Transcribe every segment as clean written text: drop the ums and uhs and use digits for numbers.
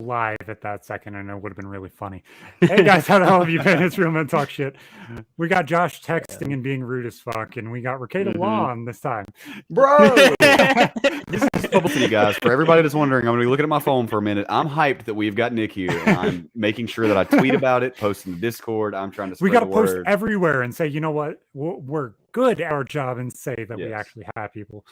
live at that second, and it would have been really funny. Hey guys, how the hell have you been? It's Real Men Talk Shit. We got Josh texting and being rude as fuck, and we got Rekieta Law on this time. Bro! This is publicity, guys. For everybody that's wondering, I'm going to be looking at my phone for a minute. I'm hyped that we've got Nick here. And I'm making sure that I tweet about it, post in the Discord. I'm trying to spread we got to the post word. everywhere and say, you know what? We're good at our job and say that we actually have people.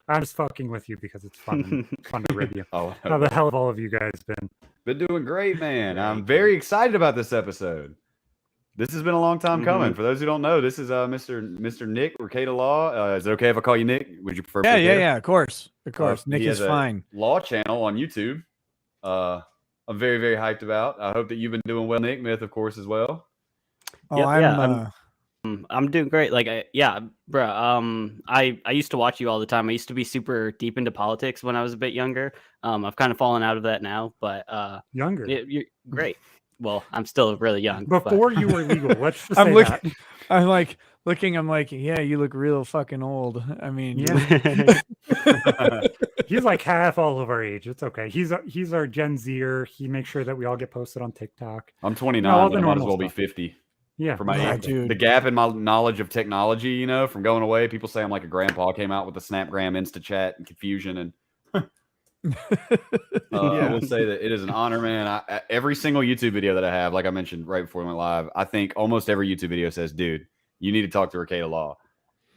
I'm just fucking with you because it's fun to rib you. Oh, how the hell have all of you guys been? Been doing great, man. I'm very excited about this episode. This has been a long time coming. For those who don't know, this is Mr. Nick Rekieta Law. Is it okay if I call you Nick? Would you prefer? Yeah. Of course. Nick is fine. Law channel on YouTube. I'm very, very hyped about. I hope that you've been doing well, Nick. Myth, of course, as well. Oh, I'm doing great. Bro. I used to watch you all the time. I used to be super deep into politics when I was a bit younger. I've kind of fallen out of that now, but younger. You're great. Well, I'm still really young. Before you were legal, let's just say that. I'm like looking. I'm like, yeah, you look real fucking old. I mean, yeah. He's like half all of our age. It's okay. He's our Gen Zer. He makes sure that we all get posted on TikTok. I'm 29. But I might as well be 50. Yeah, for my age. The gap in my knowledge of technology, from going away. People say I'm like a grandpa. Came out with the Snapgram, InstaChat, and Confusion, and I will say that it is an honor, man. Every single YouTube video that I have, like I mentioned right before we went live, I think almost every YouTube video says, "Dude, you need to talk to Rekieta Law."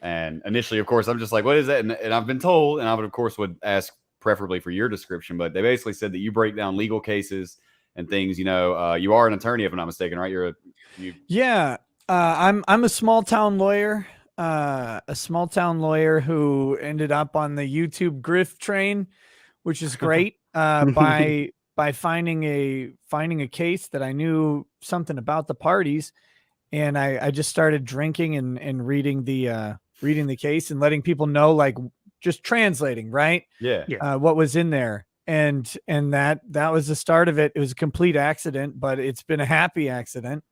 And initially, of course, I'm just like, "What is that?" And I've been told, and I would, of course, would ask preferably for your description, but they basically said that you break down legal cases and things. You are an attorney, if I'm not mistaken, right? I'm a small town lawyer. A small town lawyer who ended up on the YouTube grift train, which is great. By finding a case that I knew something about the parties, and I just started drinking and reading the case and letting people know, like, just translating, right? What was in there. And that was the start of it. It was a complete accident, but it's been a happy accident.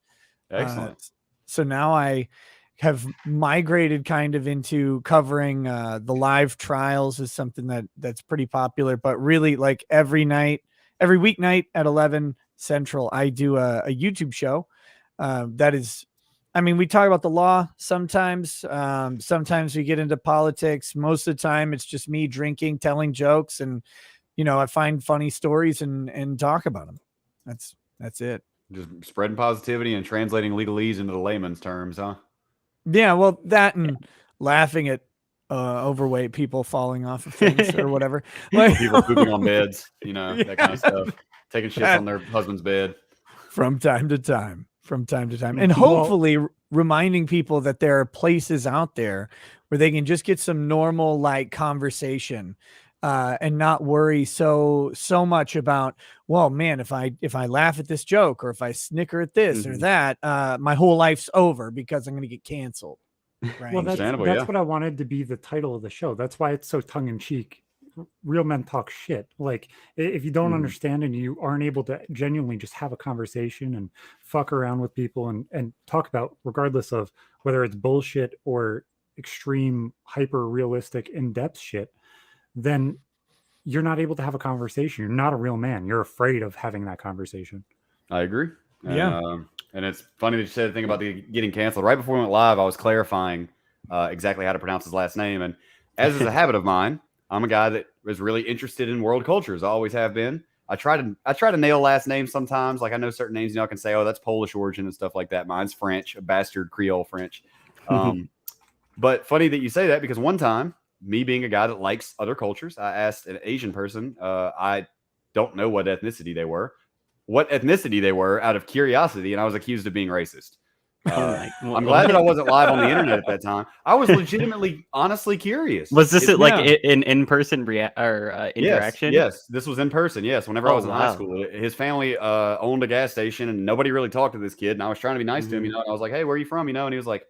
Excellent. So now I have migrated kind of into covering the live trials is something that's pretty popular, but really, like, every weeknight at 11 Central, I do a YouTube show. That is, I mean, we talk about the law sometimes. Sometimes we get into politics. Most of the time it's just me drinking, telling jokes, and I find funny stories and talk about them. That's it. Just spreading positivity and translating legalese into the layman's terms, huh? Yeah, well, that and laughing at overweight people falling off of things or whatever. Like, people pooping on beds, that kind of stuff. Taking shits on their husband's bed. From time to time. And hopefully reminding people that there are places out there where they can just get some normal, like, conversation. And not worry so much about, well, man, if I laugh at this joke or if I snicker at this or that, my whole life's over because I'm going to get canceled. Right? Well, that's what I wanted to be the title of the show. That's why it's so tongue in cheek. Real men talk shit. Like, if you don't understand and you aren't able to genuinely just have a conversation and fuck around with people and talk about, regardless of whether it's bullshit or extreme, hyper realistic, in-depth shit, then you're not able to have a conversation. You're not a real man. You're afraid of having that conversation. I agree. Yeah. And it's funny that you said the thing about getting canceled. Right before we went live, I was clarifying exactly how to pronounce his last name. And as is a habit of mine, I'm a guy that was really interested in world cultures. I always have been. I try to nail last names sometimes. Like, I know certain names, I can say, oh, that's Polish origin and stuff like that. Mine's French, a bastard Creole French. But funny that you say that, because one time, me being a guy that likes other cultures, I asked an Asian person, I don't know what ethnicity they were out of curiosity, and I was accused of being racist. I'm glad that I wasn't live on the internet at that time. I was legitimately, honestly curious. Was this an in-person interaction? Yes, this was in person. Yes, whenever I was in high school, his family owned a gas station, and nobody really talked to this kid. And I was trying to be nice to him, and I was like, "Hey, where are you from?" And he was like,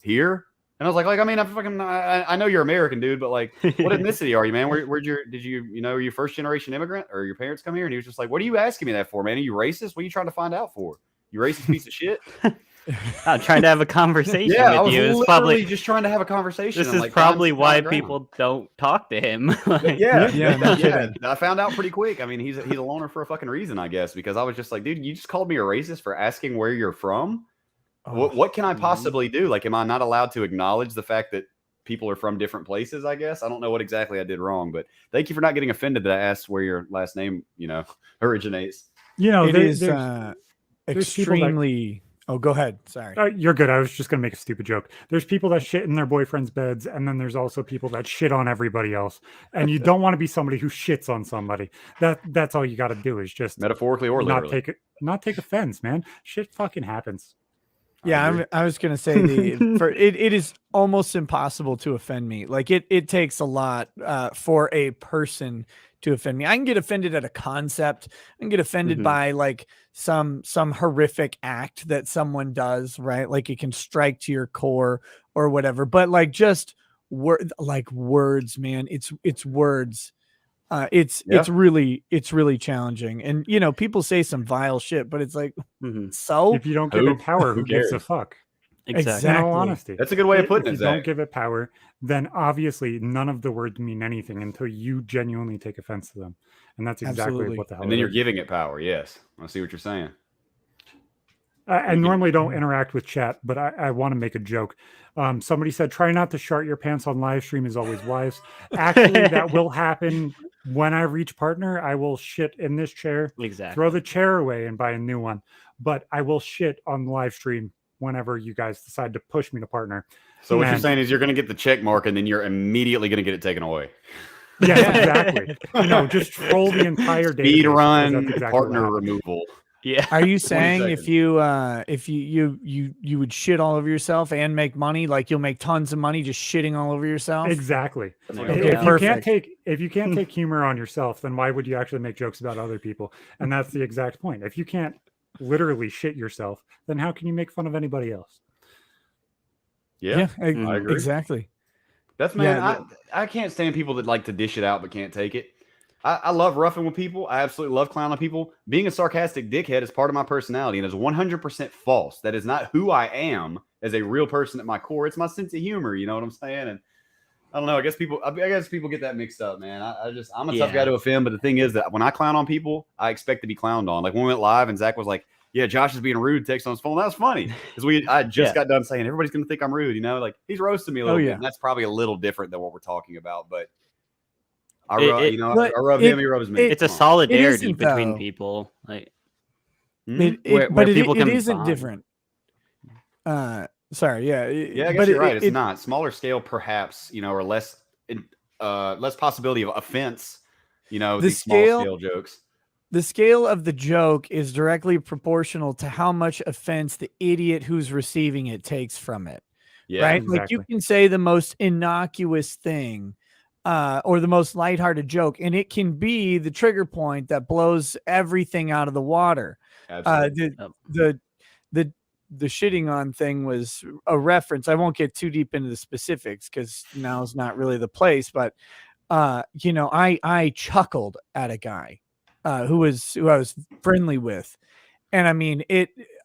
"Here." And I was like, I mean, I know you're American, dude, but, like, what ethnicity are you, man? Are you first generation immigrant, or your parents come here? And he was just like, what are you asking me that for, man? Are you racist? What are you trying to find out for? You racist piece of shit. I'm trying to have a conversation Yeah, I with was you. It's literally probably just trying to have a conversation. this I'm is like, probably "I'm why on the ground." people don't talk to him. Like, Yeah, Yeah, no kidding. I found out pretty quick. I mean, he's a loner for a fucking reason, I guess, because I was just like, dude, you just called me a racist for asking where you're from. What can I possibly do? Like, am I not allowed to acknowledge the fact that people are from different places? I guess I don't know what exactly I did wrong, but thank you for not getting offended that I asked where your last name, originates. You know, It is there's people that extremely. Oh, go ahead. Sorry. You're good. I was just gonna make a stupid joke. There's people that shit in their boyfriend's beds, and then there's also people that shit on everybody else. And you don't want to be somebody who shits on somebody. That's all you got to do is just Metaphorically or not literally. not take offense, man. Shit fucking happens. Yeah, I was gonna say it is almost impossible to offend me. Like it takes a lot for a person to offend me. I can get offended at a concept. I can get offended by like some horrific act that someone does, right? Like it can strike to your core or whatever. But like just words, man. It's words. It's really challenging. And people say some vile shit, but it's like so if you don't give it power, who gives a cares? fuck? exactly. In all honesty, That's a good way of putting if it, you don't Zach. give it power, then obviously none of the words mean anything until you genuinely take offense to them, and that's exactly Absolutely. what the hell. And then it you're is. giving it power. Yes, I see what you're saying. I normally don't interact with chat, but I want to make a joke. Somebody said, try not to shart your pants on live stream is always wise. Actually, that will happen when I reach partner. I will shit in this chair, Exactly. throw the chair away and buy a new one. But I will shit on live stream whenever you guys decide to push me to partner. So what you're saying is you're going to get the check mark and then you're immediately going to get it taken away. Yes, exactly. Just troll the entire database. Speed because run, that's exactly partner what happened. removal. Yeah. Are you saying if seconds. you would shit all over yourself and make money, like you'll make tons of money just shitting all over yourself? Exactly. Okay, If you can't take humor on yourself, then why would you actually make jokes about other people? And that's the exact point. If you can't literally shit yourself, then how can you make fun of anybody else? Yeah, I agree. Exactly. That's I can't stand people that like to dish it out but can't take it. I love roughing with people. I absolutely love clowning people. Being a sarcastic dickhead is part of my personality and is 100% false. That is not who I am as a real person at my core. It's my sense of humor. You know what I'm saying? And I don't know. I guess people get that mixed up, man. I'm a tough guy to offend. But the thing is that when I clown on people, I expect to be clowned on. Like when we went live and Zach was like, yeah, Josh is being rude, text on his phone. That was funny because I just got done saying everybody's going to think I'm rude. Like he's roasting me a little bit. And that's probably a little different than what we're talking about. But I rub him, he rubs me. It's a solidarity between people. Like, but people it isn't different. Sorry, yeah. Yeah, I guess you're right. It's not. Smaller scale, perhaps, or less possibility of offense, these small scale jokes. The scale of the joke is directly proportional to how much offense the idiot who's receiving it takes from it. Yeah, right? Exactly. Like you can say the most innocuous thing or the most lighthearted joke, and it can be the trigger point that blows everything out of the water. The shitting on thing was a reference. I won't get too deep into the specifics because now is not really the place, but I chuckled at a guy who I was friendly with. And I mean,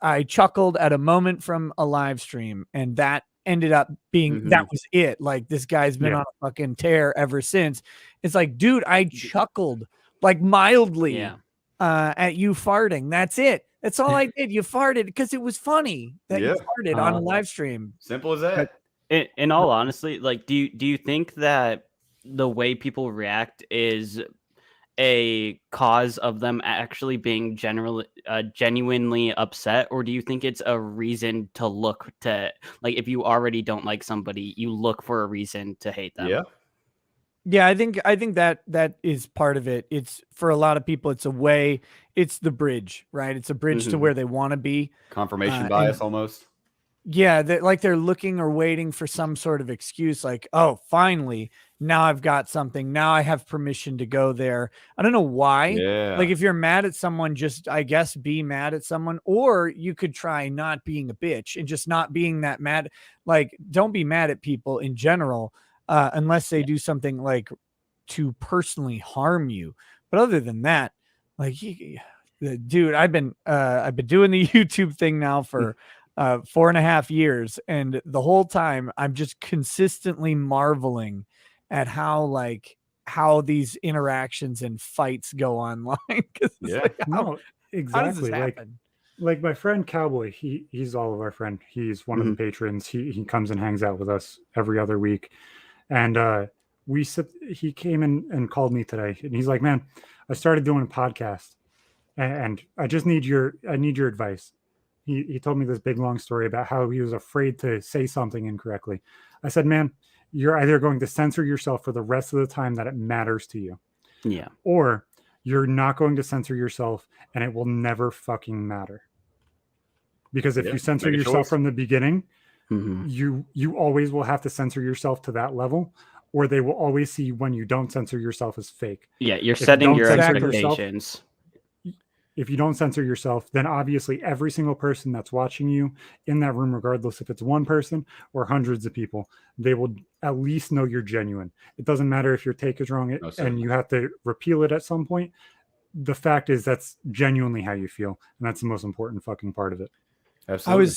I chuckled at a moment from a live stream, and that ended up being that was it. Like this guy's been on a fucking tear ever since. It's like, dude, I chuckled like mildly at you farting. That's it. That's all I did. You farted because it was funny that you farted on a live stream. Simple as that. In all honesty, like, do you think that the way people react is a cause of them actually being genuinely upset, or do you think it's a reason to look to, like, if you already don't like somebody, you look for a reason to hate them? Yeah, I think that is part of it. It's for a lot of people, it's the bridge, right? It's a bridge to where they want to be. Confirmation bias almost. Yeah, they're looking or waiting for some sort of excuse, like, oh, finally, now I've got something. Now I have permission to go there. I don't know why. Yeah. Like if you're mad at someone, just, I guess, be mad at someone, or you could try not being a bitch and just not being that mad. Like, don't be mad at people in general, unless they do something like to personally harm you. But other than that, like, dude, I've been doing the YouTube thing now for 4.5 years, and the whole time I'm just consistently marveling at how these interactions and fights go online. Yeah. No, how does this exactly. happen? Like my friend Cowboy, he's all of our friend. He's one of the patrons. He comes and hangs out with us every other week. And he came in and called me today, and he's like, "Man, I started doing a podcast, and I just need your advice." He told me this big long story about how he was afraid to say something incorrectly. I said, "Man, you're either going to censor yourself for the rest of the time that it matters to you, Yeah. or you're not going to censor yourself and it will never fucking matter." Because if Yeah, you censor make a yourself choice. from the beginning, Mhm. you always will have to censor yourself to that level, or they will always see when you don't censor yourself as fake. Yeah, you're If you setting don't your censor expectations. If you don't censor yourself, then obviously every single person that's watching you in that room, regardless if it's one person or hundreds of people, they will at least know you're genuine. It doesn't matter if your take is wrong and certainly. you have to repeal it at some point. The fact is that's genuinely how you feel, and that's the most important fucking part of it. Absolutely.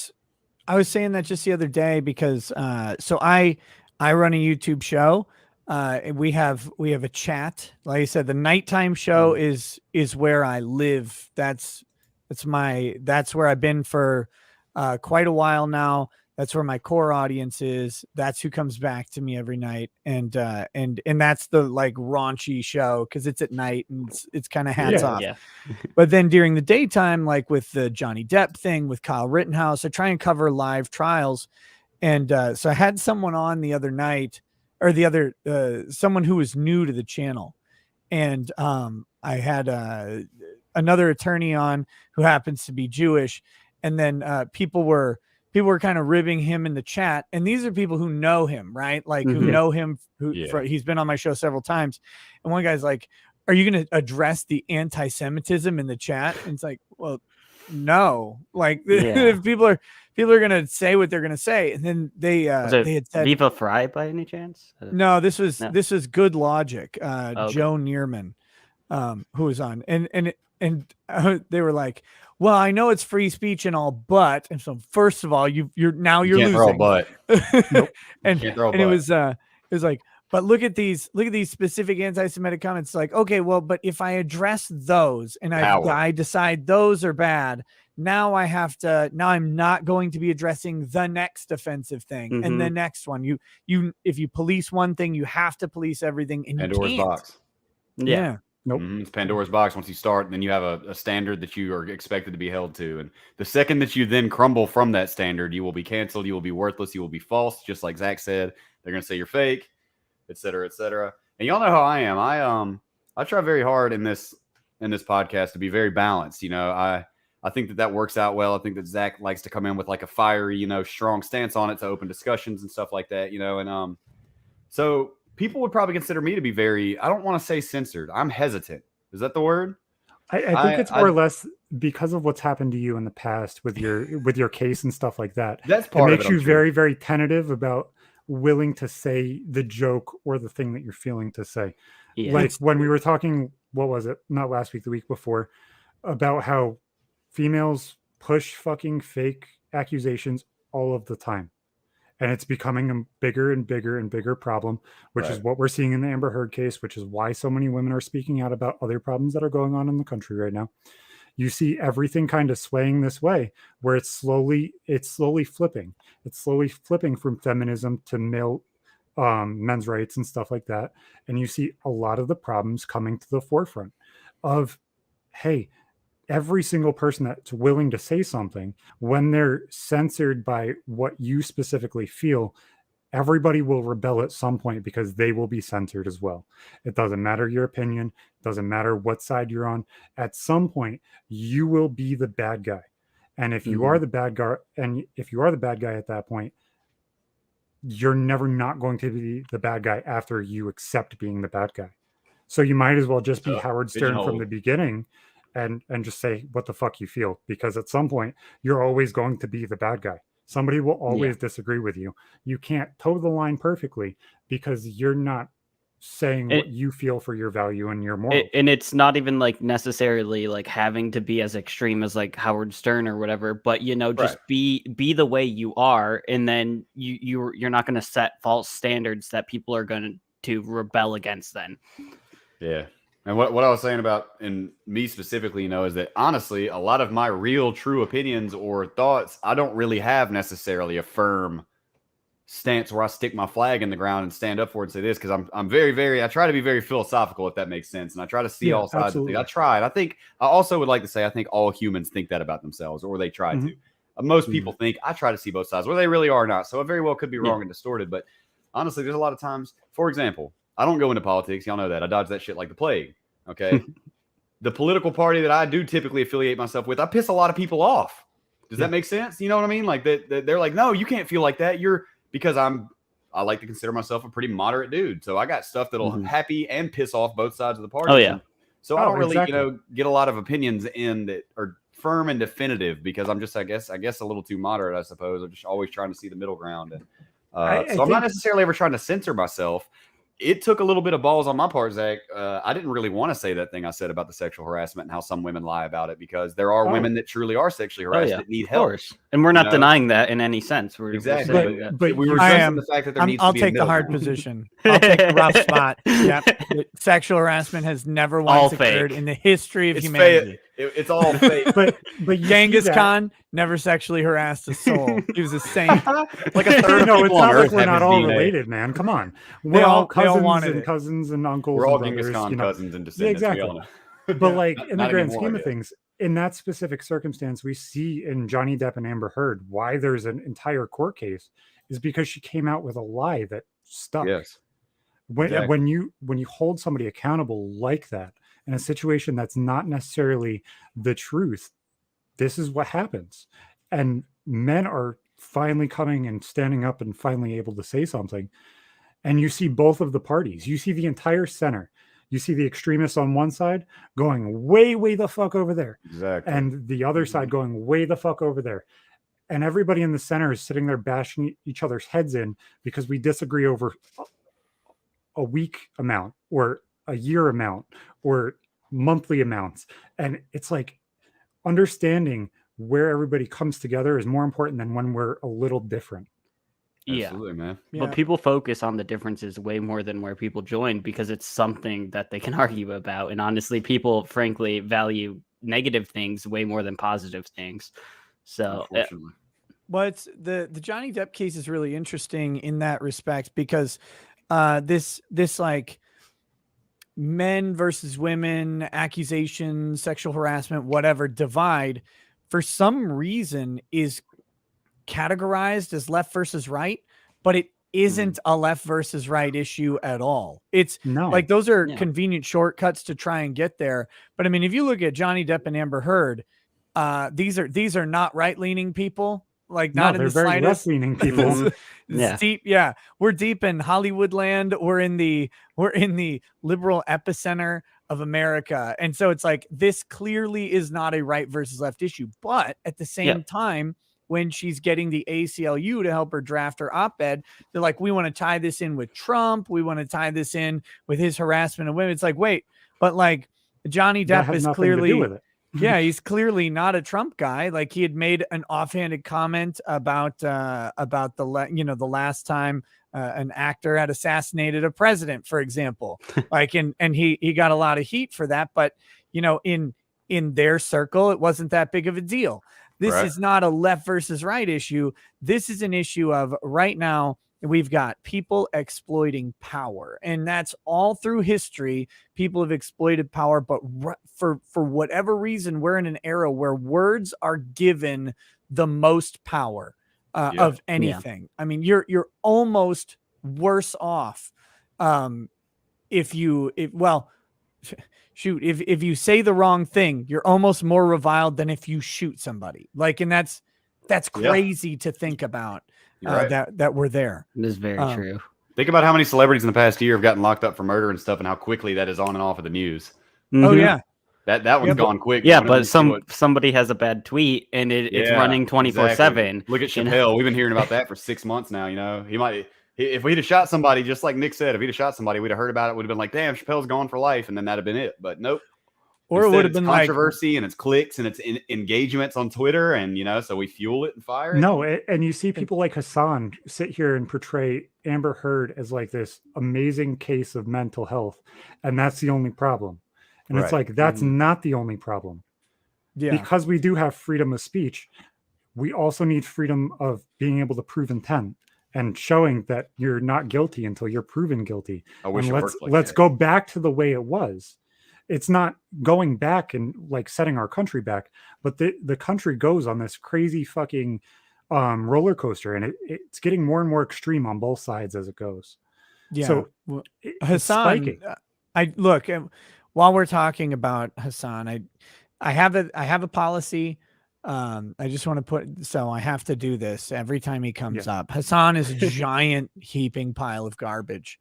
I was saying that just the other day because so I run a YouTube show. And we have a chat. Like I said, the nighttime show is where I live. That's where I've been for quite a while now. That's where my core audience is. That's who comes back to me every night. And that's the like raunchy show because it's at night and it's kind of hats off. Yeah. But then during the daytime, like with the Johnny Depp thing with Kyle Rittenhouse, I try and cover live trials. And so I had someone on the other night, or someone who was new to the channel. And I had another attorney on who happens to be Jewish. And then people were kind of ribbing him in the chat. And these are people who know him, right? Like who know him, he's been on my show several times. And one guy's like, "Are you going to address the anti-Semitism in the chat?" And it's like, well, no, like if people are going to say what they're going to say. And then they had said Viva Fry by any chance? No, this was Good Logic, Okay. Joe Neerman, who was on, and they were like, "Well, I know it's free speech and all, but," and so first of all, you're can't losing. throw a butt. and Can't throw a and it butt. was like, but look at these specific anti-Semitic comments. Like, okay, well, but if I address those and I decide those are bad, now I'm not going to be addressing the next offensive thing and the next one. If you police one thing, you have to police everything. And Pandora's box. Yeah. Nope. It's Pandora's box. Once you start, and then you have a standard that you are expected to be held to. And the second that you then crumble from that standard, you will be canceled. You will be worthless. You will be false. Just like Zach said, they're going to say you're fake, et cetera, et cetera. And y'all know how I am. I try very hard in this podcast to be very balanced. I think that works out well. I think that Zach likes to come in with like a fiery, strong stance on it to open discussions and stuff like that, and so people would probably consider me to be very, I don't want to say censored. I'm hesitant. Is that the word? I think it's more or less because of what's happened to you in the past with your case and stuff like that. That's part it of it. makes you very, very tentative about willing to say the joke or the thing that you're feeling to say. Yeah. Like when we were talking, what was it? Not last week, the week before, about how females push fucking fake accusations all of the time. And it's becoming a bigger and bigger and bigger problem, which is what we're seeing in the Amber Heard case, which is why so many women are speaking out about other problems that are going on in the country right now. You see everything kind of swaying this way, where it's slowly flipping. It's slowly flipping from feminism to male men's rights and stuff like that. And you see a lot of the problems coming to the forefront of, hey, every single person that's willing to say something, when they're censored by what you specifically feel, everybody will rebel at some point because they will be censored as well. It doesn't matter your opinion. It doesn't matter what side you're on. At some point, you will be the bad guy. And if you are the bad guy, at that point, you're never not going to be the bad guy after you accept being the bad guy. So you might as well just be Howard Stern from the beginning and just say what the fuck you feel, because at some point you're always going to be the bad guy. Somebody will always disagree with you. You can't toe the line perfectly because you're not saying what you feel for your value and your morals. And it's not even like necessarily like having to be as extreme as like Howard Stern or whatever, but you know, just be the way you are, and then you're not going to set false standards that people are going to rebel against then. Yeah. And what I was saying about, and me specifically, you know, is that honestly, a lot of my real true opinions or thoughts, I don't really have necessarily a firm stance where I stick my flag in the ground and stand up for it and say this, because I'm very I try to be very philosophical, if that makes sense, and I try to see all sides of things. I try, and I think I also would like to say I think all humans think that about themselves, or they try to. Most people think I try to see both sides, where they really are not. So it very well could be wrong and distorted. But honestly, there's a lot of times, for example, I don't go into politics. Y'all know that. I dodge that shit like the plague. Okay. The political party that I do typically affiliate myself with, I piss a lot of people off. Does that make sense? You know what I mean? Like that they're like, no, you can't feel like that. Because I like to consider myself a pretty moderate dude. So I got stuff that'll happy and piss off both sides of the party. Oh, yeah. So I don't really, get a lot of opinions in that are firm and definitive, because I'm just, I guess a little too moderate, I suppose. I'm just always trying to see the middle ground. And so I'm not necessarily ever trying to censor myself. It took a little bit of balls on my part, Zach. I didn't really want to say that thing I said about the sexual harassment and how some women lie about it, because there are women that truly are sexually harassed that need help. And we're not denying that in any sense. We're but we were addressing the fact that there needs to be I'll take the hard position. I'll take the rough spot. Yep. Sexual harassment has never once occurred in the history of humanity. It's all fake. but Genghis Khan never sexually harassed a soul. He was a saint. Like a third of no, it's people on not Earth like we're not have all his DNA. related, man. Come on, we're all wanted cousins and uncles. We're all and Genghis brothers, Khan cousins and Yeah, descendants. exactly. We all know. But like in the Not grand anymore, scheme of things, in that specific circumstance, we see in Johnny Depp and Amber Heard why there's an entire court case is because she came out with a lie that stuck. Yes. When you hold somebody accountable like that in a situation that's not necessarily the truth, this is what happens. And men are finally coming and standing up and finally able to say something. And you see both of the parties. You see the entire center. You see the extremists on one side going way the fuck over there. Exactly. And the other side going way the fuck over there. And everybody in the center is sitting there bashing each other's heads in because we disagree over a week amount or a year amount or monthly amounts. And it's like understanding where everybody comes together is more important than when we're a little different. Absolutely, man. But people focus on the differences way more than where people join, because it's something that they can argue about. And honestly, people frankly value negative things way more than positive things. So well, it's the Johnny Depp case is really interesting in that respect, because this like men versus women, accusations, sexual harassment, whatever divide for some reason is categorized as left versus right, but it isn't a left versus right issue at all. It's like those are convenient shortcuts to try and get there. But I mean, if you look at Johnny Depp and Amber Heard, these are not right-leaning people. Like not in the slightest. Left-leaning people. Deep, we're deep in Hollywood land. We're in the liberal epicenter of America, and so it's like this clearly is not a right versus left issue. But at the same time, when she's getting the ACLU to help her draft her op-ed, they're like, we want to tie this in with Trump. We want to tie this in with his harassment of women. It's like, wait, but like Johnny Depp is clearly. He's clearly not a Trump guy. Like he had made an offhanded comment about the last time an actor had assassinated a president, for example. Like and he got a lot of heat for that, but in their circle, it wasn't that big of a deal. This is not a left versus right issue. This is an issue of right now. We've got people exploiting power, and that's all through history. People have exploited power, but for whatever reason, we're in an era where words are given the most power of anything. I mean, you're almost worse off if you say the wrong thing, you're almost more reviled than if you shoot somebody. Like, and that's crazy to think about. That we're there. It is very true. Think about how many celebrities in the past year have gotten locked up for murder and stuff, and how quickly that is on and off of the news. Oh yeah, that one's gone quick. Yeah, but somebody has a bad tweet and it's running 24/7. Look at Chappelle. We've been hearing about that for 6 months now. He If we'd have shot somebody, just like Nick said, if he'd have shot somebody, we'd have heard about it. Would have been like, damn, Chappelle's gone for life, and then that'd have been it. But nope. Or Instead, it would have it's been like controversy and it's clicks and it's engagements on Twitter, and so we fuel it and fire it. No, and you see people like Hassan sit here and portray Amber Heard as like this amazing case of mental health, and that's the only problem. And it's like that's not the only problem. yeah. Because we do have freedom of speech, we also need freedom of being able to prove intent and showing that you're not guilty until you're proven guilty. I wish and it worked like let's that. go back to the way it was. It's not going back and like setting our country back, but the country goes on this crazy fucking roller coaster, and it's getting more and more extreme on both sides as it goes. Yeah. So it's Hassan, spiking. I look, while we're talking about Hassan, I have a policy. I just want to so I have to do this every time he comes up. Hassan is a giant heaping pile of garbage.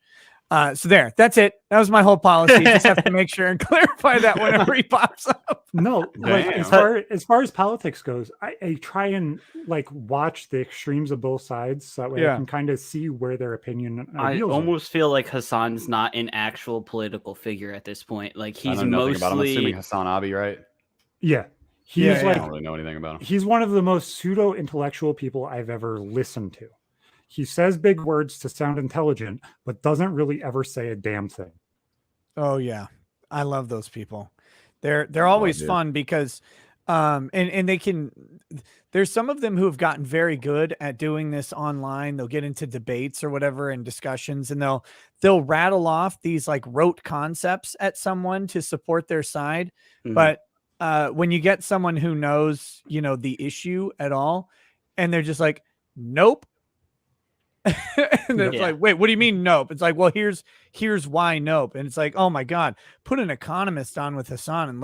So that's it. That was my whole policy. Just have to make sure and clarify that whenever he pops up. No, like as far as politics goes, I try and like watch the extremes of both sides, so that way I can kind of see where their opinion. I almost feel like Hassan's not an actual political figure at this point. Like he's I know nothing about him. I'm mostly assuming Hassan Abi, right? Yeah, he's like I don't really know anything about him. He's one of the most pseudo intellectual people I've ever listened to. He says big words to sound intelligent, but doesn't really ever say a damn thing. Oh yeah, I love those people. They're always fun because, and they can. There's some of them who have gotten very good at doing this online. They'll get into debates or whatever and discussions, and they'll rattle off these like rote concepts at someone to support their side. Mhm. But when you get someone who knows, the issue at all, and they're just like, nope. And it's like, wait, what do you mean nope? It's like, well, here's why nope. And it's like, oh my God, put an economist on with Hassan and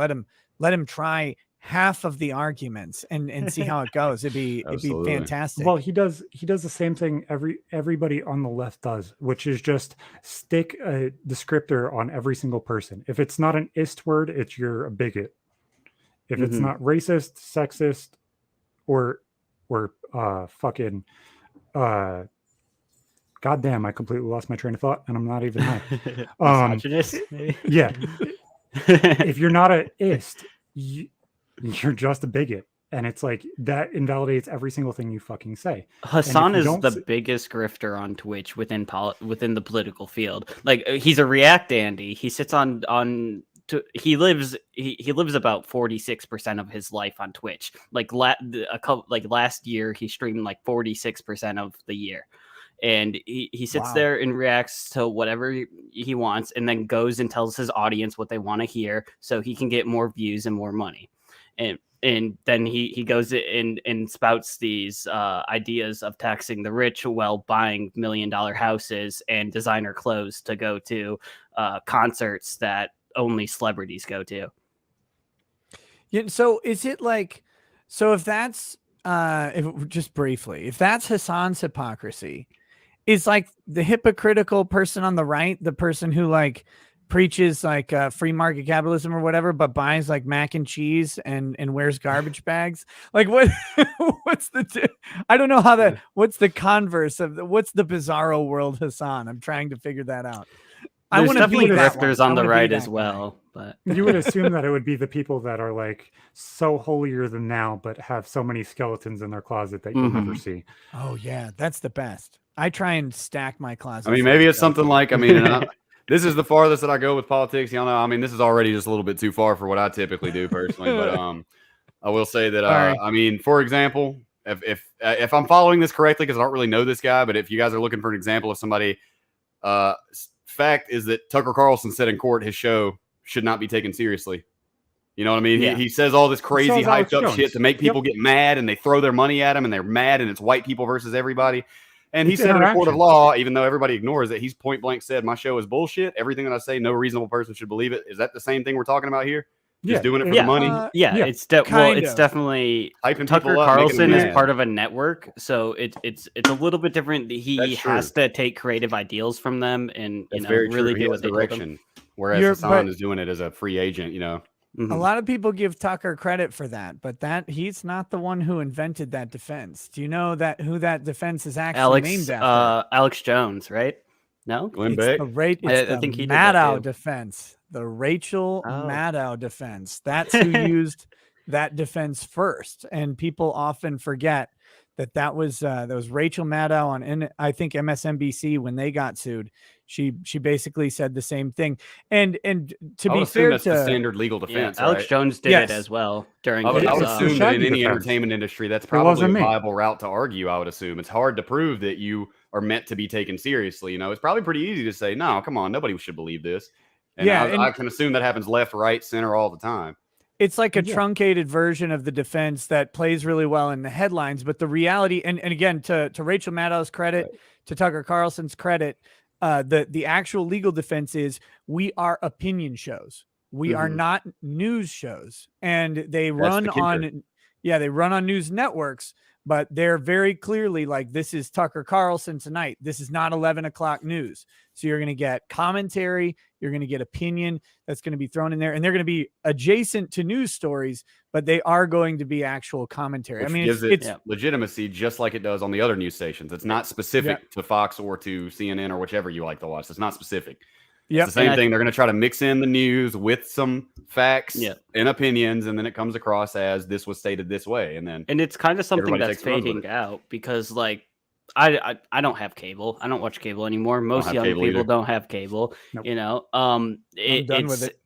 let him try half of the arguments and see how it goes. It'd be fantastic. Well, he does the same thing everybody on the left does, which is just stick a descriptor on every single person. If it's not an ist word, you're a bigot. If it's not racist, sexist, or fucking goddamn, I completely lost my train of thought, and I'm not even high. Misogynist, maybe? Yeah. If you're not an ist, you're just a bigot. And it's like, that invalidates every single thing you fucking say. Hassan is the biggest grifter on Twitch within the political field. Like, he's a React dandy. He sits he lives about 46% of his life on Twitch. Like last year, he streamed like 46% of the year. And he sits there and reacts to whatever he wants, and then goes and tells his audience what they want to hear, so he can get more views and more money. And then he goes and spouts these ideas of taxing the rich while buying $1 million houses and designer clothes to go to concerts that only celebrities go to. Yeah. So is it like, if that's just briefly, if that's Hassan's hypocrisy, is like the hypocritical person on the right, the person who like preaches like free market capitalism or whatever, but buys like mac and cheese and wears garbage bags? Like what's I don't know how what's the converse of what's the bizarro world Hassan? I'm trying to figure that out. There's definitely grifters on the right as well, but you would assume that it would be the people that are like so holier than thou, but have so many skeletons in their closet that you'll never see. Oh yeah, that's the best. I try and stack my closet. I mean, maybe it's something like, this is the farthest that I go with politics. Y'all know, this is already just a little bit too far for what I typically do personally. But I will say that, for example, if I'm following this correctly, because I don't really know this guy, but if you guys are looking for an example of somebody, fact is that Tucker Carlson said in court his show should not be taken seriously. You know what I mean? Yeah. He says all this crazy hyped up shit to make people get mad, and they throw their money at him, and they're mad, and it's white people versus everybody. And he said in a court of law, even though everybody ignores it, he's point blank said, my show is bullshit. Everything that I say, no reasonable person should believe it. Is that the same thing we're talking about here? Just doing it for the money? It's definitely Tucker Carlson is part of a network, so it's a little bit different. He has to take creative ideals from them and really do what they direction. Whereas Hassan is doing it as a free agent, A lot of people give Tucker credit for that, but he's not the one who invented that defense. Do you know who that defense is actually named after? Alex Jones, right? No, Glenn Beck. It's I think he the did that Maddow too. defense, the Rachel Oh. Maddow defense. That's who used that defense first, and people often forget that was Rachel Maddow on, I think, MSNBC when they got sued. She basically said the same thing. And to be fair, that's the standard legal defense. Alex right? Jones did it as well during. I would It's the assume that in Shaggy any defense. entertainment industry, that's probably a wasn't me. viable route to argue. I would assume it's hard to prove that you are meant to be taken seriously. You know, it's probably pretty easy to say, "No, come on, nobody should believe this." And I can assume that happens left, right, center all the time. It's like a truncated version of the defense that plays really well in the headlines, but the reality, and again, to Rachel Maddow's credit, to Tucker Carlson's credit, the actual legal defense is we are opinion shows. We are not news shows, and they run on news networks, but they're very clearly like, this is Tucker Carlson tonight. This is not 11 o'clock news. So you're going to get commentary, you're going to get opinion that's going to be thrown in there, and they're going to be adjacent to news stories, but they are going to be actual commentary. Which I mean, gives it's legitimacy, just like it does on the other news stations. It's not specific to Fox or to CNN or whichever you like to watch. It's not specific. It's the same thing. They're going to try to mix in the news with some facts and opinions, and then it comes across as this was stated this way, and it's kind of something that's fading out because, like, I don't have cable. I don't watch cable anymore. Most young people don't have cable. Nope. You know, I'm done with it.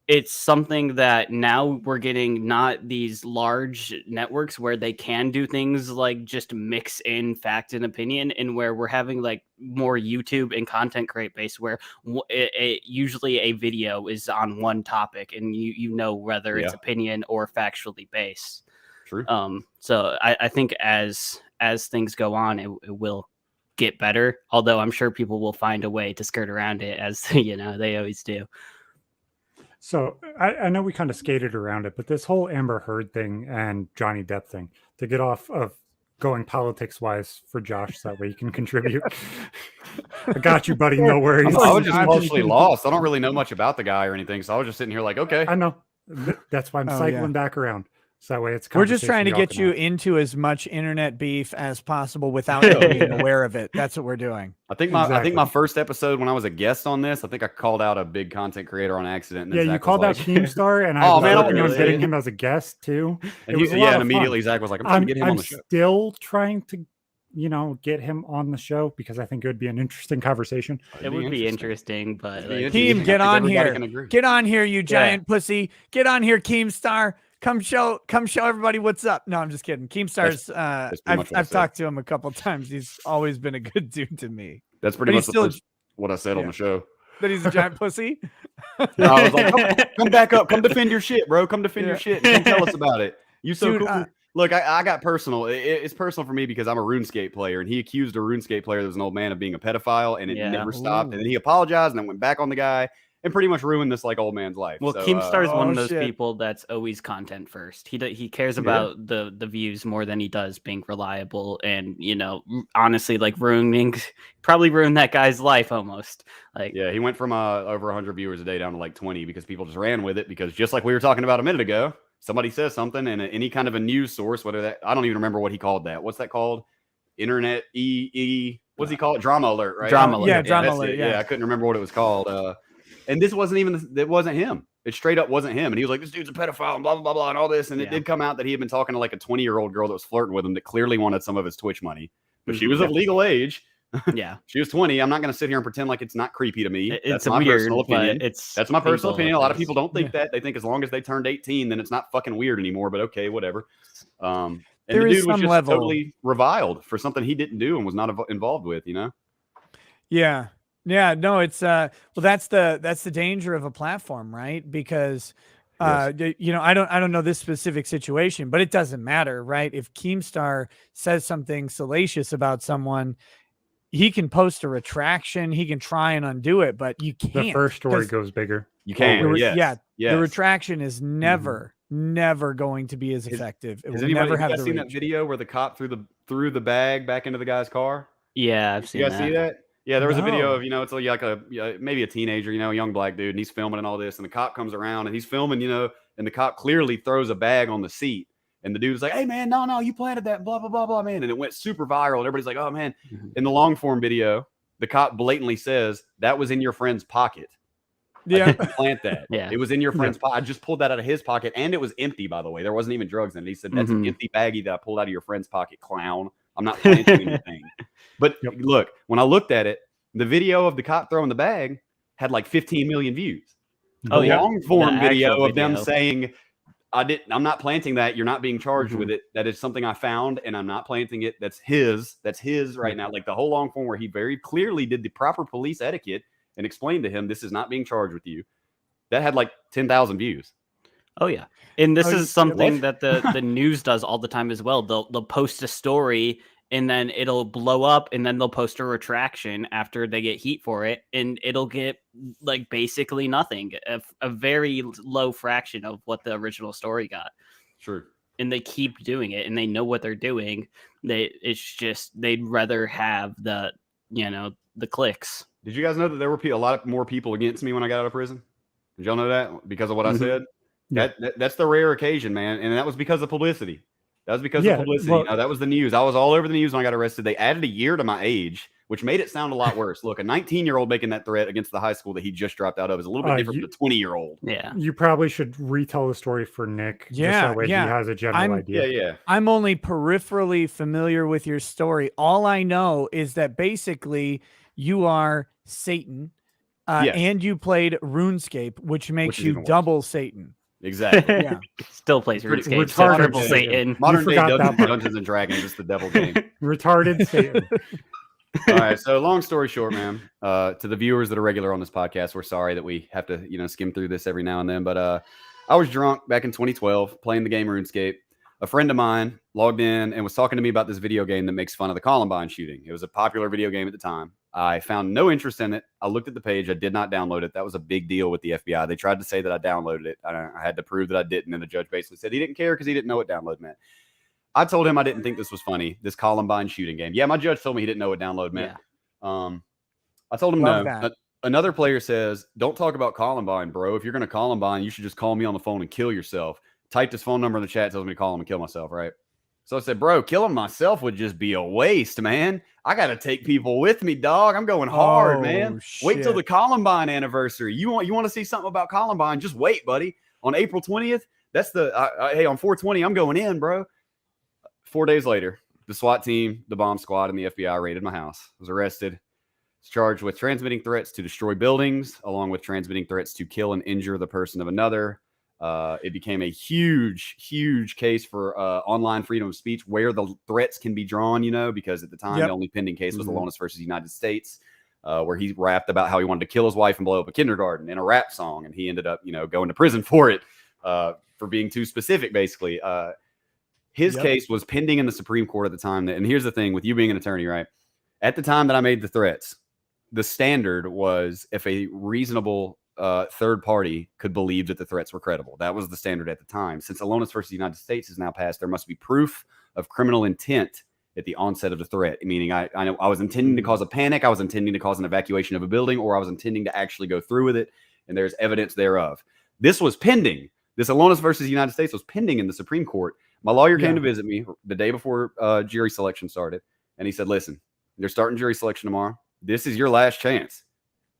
It's something that now we're getting not these large networks where they can do things like just mix in fact and opinion, and where we're having like more YouTube and content create based where usually a video is on one topic and you know whether it's opinion or factually based. True. So I think as things go on, it will get better. Although I'm sure people will find a way to skirt around it, as they always do. So I know we kind of skated around it, but this whole Amber Heard thing and Johnny Depp thing, to get off of going politics wise for Josh, so that way you can contribute. I got you, buddy. No worries. I was just partially lost. I don't really know much about the guy or anything, so I was just sitting here like, okay. I know. That's why I'm cycling back around. So that way it's we're just trying to get you into as much internet beef as possible without you being aware of it. That's what we're doing. I think my first episode when I was a guest on this, I think I called out a big content creator on accident. And you called out Keemstar, and I was working on getting him as a guest too. And immediately Zach was like, "I'm trying to get him on the show." I'm still trying to, get him on the show because I think it would be an interesting conversation. It would be interesting, but Keem, get on here. Get on here, you giant pussy. Get on here, Keemstar. Come show everybody what's up. No, I'm just kidding. Keemstar's I've talked to him a couple times. He's always been a good dude to me. That's pretty much what I said on the show. That he's a giant pussy. I was like, come back up. Come defend your shit, bro. Come defend your shit. Come tell us about it. You so cool. Look, I got personal. It's personal for me because I'm a RuneScape player, and he accused a RuneScape player that was an old man of being a pedophile, and it never stopped. And then he apologized and then went back on the guy and pretty much ruined this like old man's life. Well, Keemstar is one of those people that's always content first. He cares about the views more than he does being reliable, and honestly, like probably ruined that guy's life almost. Like, he went from over 100 viewers a day down to like 20 because people just ran with it, because just like we were talking about a minute ago, somebody says something and any kind of a news source, whether that, I don't even remember what he called that. What's that called? Internet what's he call it? Drama alert, right? Drama alert. Yeah, drama alert. Yeah, I couldn't remember what it was called. And this it wasn't him. It straight up wasn't him. And he was like, this dude's a pedophile and blah, blah, blah, blah, and all this. And it did come out that he had been talking to like a 20-year-old girl that was flirting with him that clearly wanted some of his Twitch money. But she was of legal age. Yeah. She was 20. I'm not going to sit here and pretend like it's not creepy to me. It's my personal opinion. That's my personal opinion. A lot of people don't think that. They think as long as they turned 18, then it's not fucking weird anymore. But okay, whatever. And the dude was just totally reviled for something he didn't do and was not involved with, Yeah. Yeah, no, it's that's the danger of a platform, right? Because I don't know this specific situation, but it doesn't matter, right? If Keemstar says something salacious about someone, he can post a retraction, he can try and undo it, but you can't. The first story goes bigger. You can't. The retraction is never going to be as effective. It will never have the seen that video where the cop threw the bag back into the guy's car? Yeah, I've seen that. You guys see that? Yeah, there was a video No. of, it's like maybe a teenager, a young black dude, and he's filming and all this, and the cop comes around and he's filming, and the cop clearly throws a bag on the seat, and the dude's like, "Hey man, no, you planted that, blah blah blah blah, man," and it went super viral, and everybody's like, "Oh man." In the long form video, the cop blatantly says that was in your friend's pocket. Yeah, I didn't plant that. Yeah. It was in your friend's pocket. I just pulled that out of his pocket, and it was empty, by the way. There wasn't even drugs in it. He said, "That's an empty baggie that I pulled out of your friend's pocket, clown. I'm not planting anything." But look, when I looked at it, the video of the cop throwing the bag had like 15 million views. Oh, yeah. Long form The video actual of them video. saying, I'm not planting that. You're not being charged with it. That is something I found, and I'm not planting it. That's his right now. Like the whole long form where he very clearly did the proper police etiquette and explained to him, this is not being charged with you. That had like 10,000 views. Oh yeah, and this Oh, is something that the news does all the time as well. They'll post a story and then it'll blow up, and then they'll post a retraction after they get heat for it, and it'll get like basically nothing, a very low fraction of what the original story got. Sure. And they keep doing it, and they know what they're doing. It's just they'd rather have the clicks. Did you guys know that there were a lot more people against me when I got out of prison? Did y'all know that because of what I said? Yeah. That's the rare occasion, man, and that was because of publicity. That was because of publicity. Well, That was the news. I was all over the news when I got arrested. They added a year to my age, which made it sound a lot worse. Look, a 19-year-old making that threat against the high school that he just dropped out of is a little bit different than a 20-year-old. Yeah. You probably should retell the story for Nick. Yeah, just that way yeah. he has a general idea. Yeah. I'm only peripherally familiar with your story. All I know is that basically you are Satan, Yes. and you played RuneScape, which makes is you even worse. double Satan. Exactly. Yeah. Still plays Retarded RuneScape. Satan. Triple Satan. Modern day forgot that part. Dungeons and Dragons is the devil game. Retarded Satan. All right. So long story short, man, to the viewers that are regular on this podcast, we're sorry that we have to, skim through this every now and then. But I was drunk back in 2012 playing the game RuneScape. A friend of mine logged in and was talking to me about this video game that makes fun of the Columbine shooting. It was a popular video game at the time. I found no interest in it. I looked at the page. I did not download it. That was a big deal with the FBI. They tried to say that I downloaded it. I had to prove that I didn't. And the judge basically said he didn't care because he didn't know what download meant. I told him I didn't think this was funny, this Columbine shooting game. Yeah, my judge told me he didn't know what download meant. Yeah. I told him Love no. that. Another player says, don't talk about Columbine, bro. If you're going to Columbine, you should just call me on the phone and kill yourself. Typed his phone number in the chat, tells me to call him and kill myself, right? So I said, bro, killing myself would just be a waste, man. I got to take people with me, dog. I'm going hard, man. Wait till the Columbine anniversary. You want to see something about Columbine? Just wait, buddy. On April 20th, that's hey, on 420, I'm going in, bro. 4 days later, the SWAT team, the bomb squad, and the FBI raided my house. I was arrested. Was charged with transmitting threats to destroy buildings, along with transmitting threats to kill and injure the person of another. It became a huge, huge case for online freedom of speech where the threats can be drawn, because at the time, the only pending case was the Lonis versus United States, where he rapped about how he wanted to kill his wife and blow up a kindergarten in a rap song. And he ended up, going to prison for it, for being too specific, basically. His case was pending in the Supreme Court at the time. And here's the thing with you being an attorney, right? At the time that I made the threats, the standard was if a reasonable third party could believe that the threats were credible. That was the standard at the time. Since Lonis versus the United States is now passed, there must be proof of criminal intent at the onset of the threat, meaning I was intending to cause a panic, I was intending to cause an evacuation of a building, or I was intending to actually go through with it, and there's evidence thereof. This was pending. This Lonis versus the United States was pending in the Supreme Court. My lawyer came to visit me the day before jury selection started, and he said, listen, they're starting jury selection tomorrow. This is your last chance.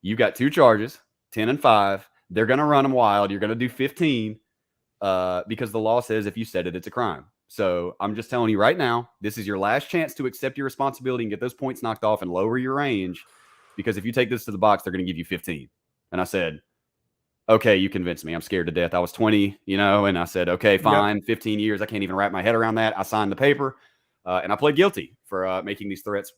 You've got 2 charges. 10 and 5. They're going to run them wild. You're going to do 15 because the law says if you said it, it's a crime. So I'm just telling you right now, this is your last chance to accept your responsibility and get those points knocked off and lower your range, because if you take this to the box, they're going to give you 15. And I said, okay, you convinced me. I'm scared to death. I was 20, and I said, okay, fine, 15 years. I can't even wrap my head around that. I signed the paper and I pled guilty for making these threats,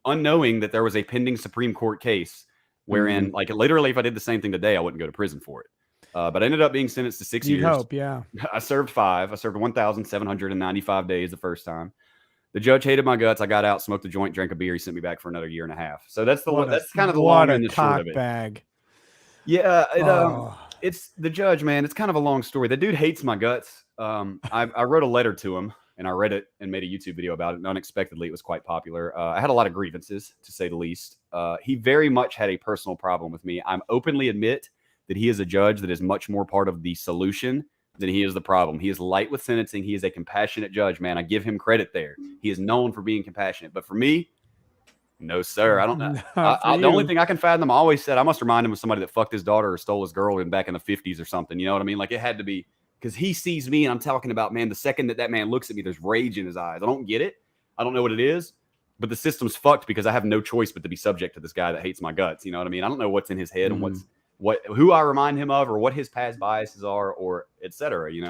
unknowing that there was a pending Supreme Court case wherein, like, literally, if I did the same thing today, I wouldn't go to prison for it. But I ended up being sentenced to 6 years. You'd hope, yeah. I served 5. I served 1,795 days the first time. The judge hated my guts. I got out, smoked a joint, drank a beer. He sent me back for another 1.5 years. So that's kind of the long and the short of it. Bag. Yeah, it's the judge, man. It's kind of a long story. The dude hates my guts. I wrote a letter to him, and I read it and made a YouTube video about it. And unexpectedly, it was quite popular. I had a lot of grievances, to say the least. He very much had a personal problem with me. I'm openly admit that he is a judge that is much more part of the solution than he is the problem. He is light with sentencing. He is a compassionate judge, man. I give him credit there. He is known for being compassionate. But for me, no, sir. I don't know. The only thing I can fathom, I always said I must remind him of somebody that fucked his daughter or stole his girl back in the 50s or something. You know what I mean? Like, it had to be because he sees me and I'm talking about, man, the second that man looks at me, there's rage in his eyes. I don't get it. I don't know what it is, but the system's fucked because I have no choice but to be subject to this guy that hates my guts. You know what I mean? I don't know what's in his head and who I remind him of or what his past biases are or et cetera, you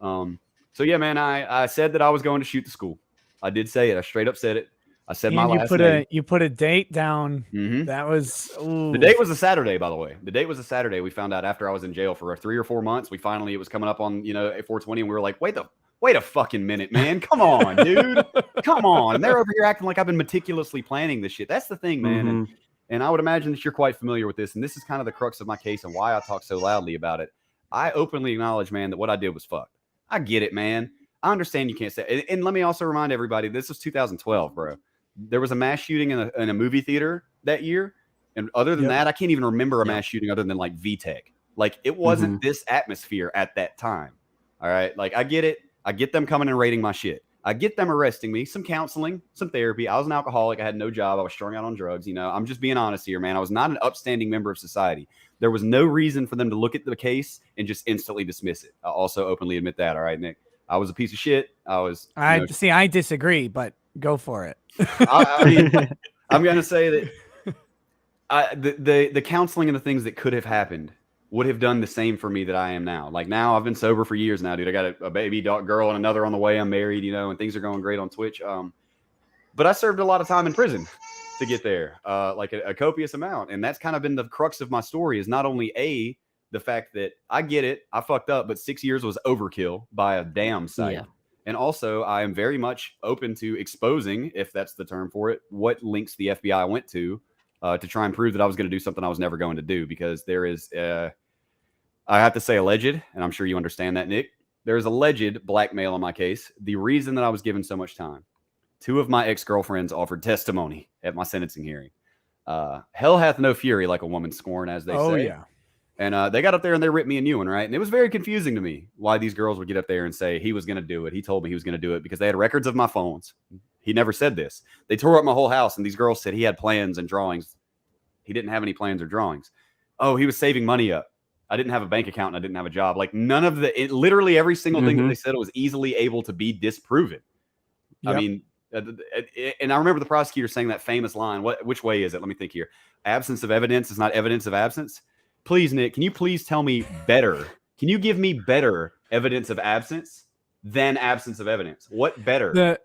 know? So yeah, man, I said that I was going to shoot the school. I did say it. I straight up said it. I said my last name. You put a date down. That was the date was a Saturday, by the way. The date was a Saturday. We found out after I was in jail for 3 or 4 months. It was coming up on, you know, at 420, and we were like, wait a fucking minute, man. Come on, dude. Come on. And they're over here acting like I've been meticulously planning this shit. That's the thing, man. And I would imagine that you're quite familiar with this. And this is kind of the crux of my case and why I talk so loudly about it. I openly acknowledge, man, that what I did was fucked. I get it, man. I understand you can't say. And let me also remind everybody, this was 2012, bro. There was a mass shooting in a movie theater that year. And other than that, I can't even remember a mass shooting other than like VTech. Like, it wasn't this atmosphere at that time. All right. Like, I get it. I get them coming and raiding my shit. I get them arresting me, some counseling, some therapy. I was an alcoholic. I had no job. I was strung out on drugs. You know, I'm just being honest here, man. I was not an upstanding member of society. There was no reason for them to look at the case and just instantly dismiss it. I also openly admit that. All right, Nick. I was a piece of shit. I disagree, but go for it. I mean, I'm going to say that the counseling and the things that could have happened would have done the same for me that I am now. Like, now I've been sober for years now, dude. I got a baby girl and another on the way. I'm married, you know, and things are going great on Twitch. But I served a lot of time in prison to get there, like a copious amount. And that's kind of been the crux of my story, is not only the fact that I get it, I fucked up, but 6 years was overkill by a damn sight. Yeah. And also, I am very much open to exposing, if that's the term for it, what links the FBI went to try and prove that I was going to do something I was never going to do. Because there is, I have to say alleged, and I'm sure you understand that, Nick. There is alleged blackmail on my case. The reason that I was given so much time, 2 of my ex-girlfriends offered testimony at my sentencing hearing. Hell hath no fury like a woman scorn, as they say. Oh, yeah. And they got up there and they ripped me a new one, right? And it was very confusing to me why these girls would get up there and say he was going to do it. He told me he was going to do it because they had records of my phones. He never said this. They tore up my whole house, and these girls said he had plans and drawings. He didn't have any plans or drawings. Oh, he was saving money up. I didn't have a bank account and I didn't have a job. Like, none of literally every single thing that they said was easily able to be disproven. Yep. I mean, and I remember the prosecutor saying that famous line. Which way is it? Let me think here. Absence of evidence is not evidence of absence. Please, Nick, can you please tell me better? Can you give me better evidence of absence than absence of evidence? What better?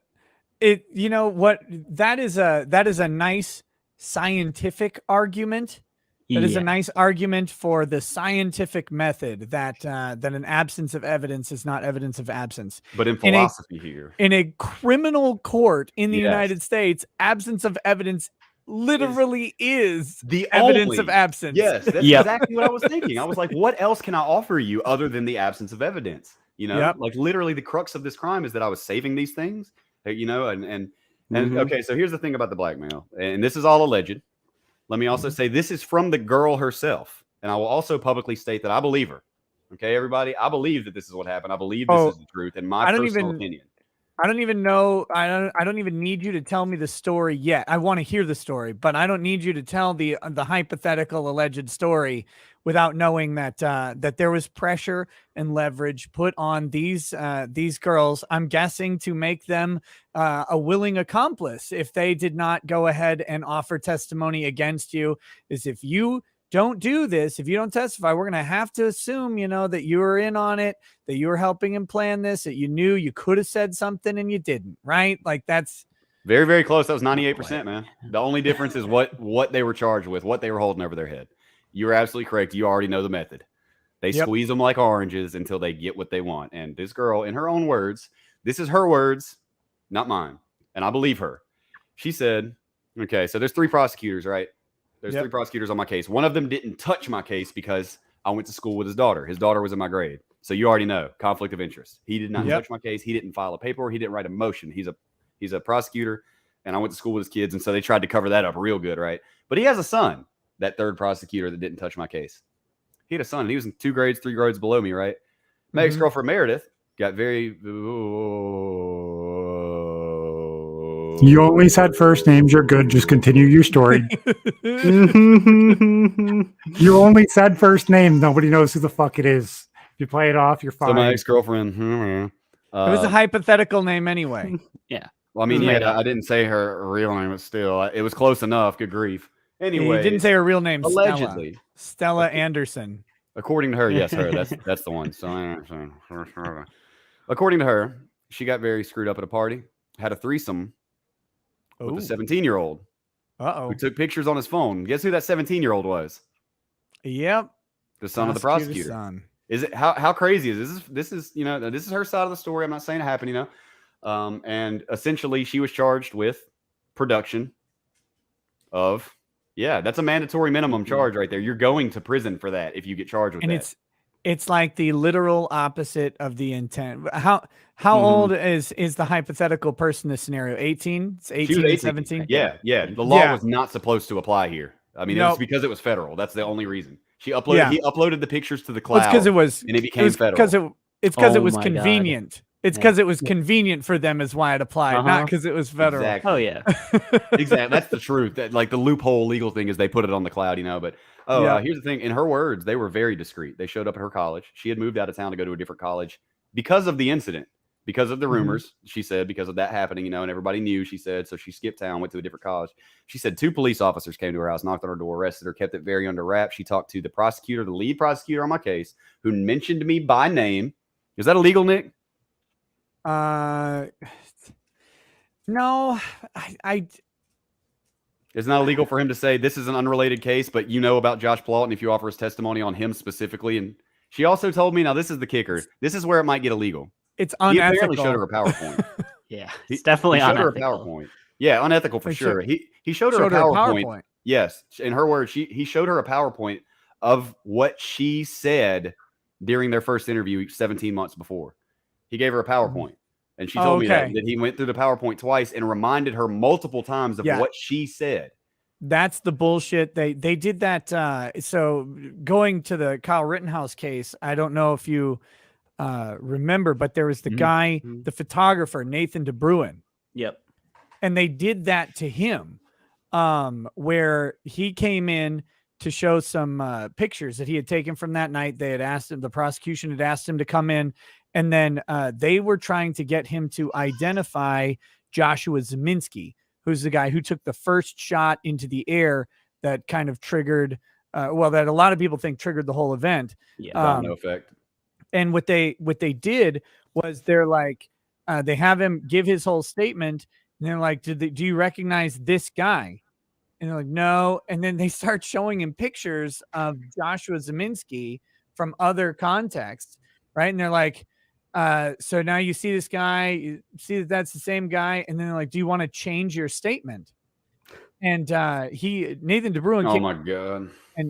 You know what? That is a nice scientific argument. That is a nice argument for the scientific method that an absence of evidence is not evidence of absence. But in philosophy in a criminal court in the United States, absence of evidence literally is the evidence of absence. Yes, that's exactly what I was thinking. I was like, what else can I offer you other than the absence of evidence? You know, like literally the crux of this crime is that I was saving these things, you know, and okay, so here's the thing about the blackmail, and this is all alleged. Let me also say this is from the girl herself, and I will also publicly state that I believe her. Okay, everybody, I believe that this is what happened. I believe this is the truth, in my personal opinion. I don't even know. I don't even need you to tell me the story yet. I want to hear the story, but I don't need you to tell the hypothetical alleged story without knowing that that there was pressure and leverage put on these girls. I'm guessing to make them a willing accomplice if they did not go ahead and offer testimony against you. Is if you don't do this, if you don't testify, we're going to have to assume, you know, that you were in on it, that you were helping him plan this, that you knew you could have said something and you didn't, right? Like, that's very, very close. That was 98%, man. The only difference is what they were charged with, what they were holding over their head. You were absolutely correct. You already know the method. They squeeze them like oranges until they get what they want. And this girl, in her own words, this is her words, not mine. And I believe her. She said, okay, so there's 3 prosecutors, right? There's 3 prosecutors on my case. One of them didn't touch my case because I went to school with his daughter. His daughter was in my grade. So you already know, conflict of interest. He did not touch my case. He didn't file a paper. He didn't write a motion. He's a prosecutor, and I went to school with his kids, and so they tried to cover that up real good, right? But he has a son, that third prosecutor that didn't touch my case. He had a son, and he was in 3 grades below me, right? My ex-girlfriend Meredith got very... You only said first names. You're good. Just continue your story. You only said first name. Nobody knows who the fuck it is. If you play it off, you're fine. So my ex-girlfriend... it was a hypothetical name anyway. Yeah. Well, I mean, I didn't say her real name, but still, it was close enough. Good grief. Anyway, you didn't say her real name. Allegedly, Stella Anderson. According to her, yes, her. That's the one. So, according to her, she got very screwed up at a party. Had a threesome with a 17-year-old. Uh-oh. Who took pictures on his phone. Guess who that 17-year-old was? Yep. The son of the prosecutor. Son. Is it how crazy is this? This is this is her side of the story. I'm not saying it happened, and essentially she was charged with production of that's a mandatory minimum charge right there. You're going to prison for that if you get charged with that. And it's like the literal opposite of the intent. How old is the hypothetical person in this scenario? 18? It's 18 and 17? Yeah. The law was not supposed to apply here. I mean, it's because it was federal. That's the only reason. He uploaded the pictures to the cloud. Well, because it was, and it became federal. It's because it was convenient. God. It's because it was convenient for them is why it applied, not because it was federal. Exactly. Oh yeah. Exactly. That's the truth. That like the loophole legal thing is they put it on the cloud, but here's the thing. In her words, they were very discreet. They showed up at her college. She had moved out of town to go to a different college because of the incident, because of the rumors, she said, because of that happening, and everybody knew, she said, so she skipped town, went to a different college. She said 2 police officers came to her house, knocked on her door, arrested her, kept it very under wraps. She talked to the prosecutor, the lead prosecutor on my case, who mentioned me by name. Is that illegal, Nick? No, It's not illegal for him to say this is an unrelated case, but about Josh Plaughton if you offer his testimony on him specifically. And she also told me, now this is the kicker, this is where it might get illegal. It's unethical. He apparently showed her a PowerPoint. Yeah, it's definitely unethical. Showed her a PowerPoint. Yeah, unethical for sure. He showed her a PowerPoint. Yes, in her words, he showed her a PowerPoint of what she said during their first interview 17 months before. He gave her a PowerPoint, and she told me that he went through the PowerPoint twice and reminded her multiple times of what she said. That's the bullshit. They did that. So going to the Kyle Rittenhouse case, I don't know if you remember, but there was the guy, the photographer, Nathan DeBruin. Yep. And they did that to him, where he came in to show some pictures that he had taken from that night. They had asked him, the prosecution had asked him to come in, and then they were trying to get him to identify Joshua Zeminski, who's the guy who took the first shot into the air that kind of triggered, that a lot of people think triggered the whole event. Yeah, no effect. And what they did was they're like, they have him give his whole statement, and they're like, do you recognize this guy? And they're like, no. And then they start showing him pictures of Joshua Zeminski from other contexts, right? And they're like, so now you see this guy, you see that that's the same guy, and then they're like, do you want to change your statement? And Nathan DeBruin came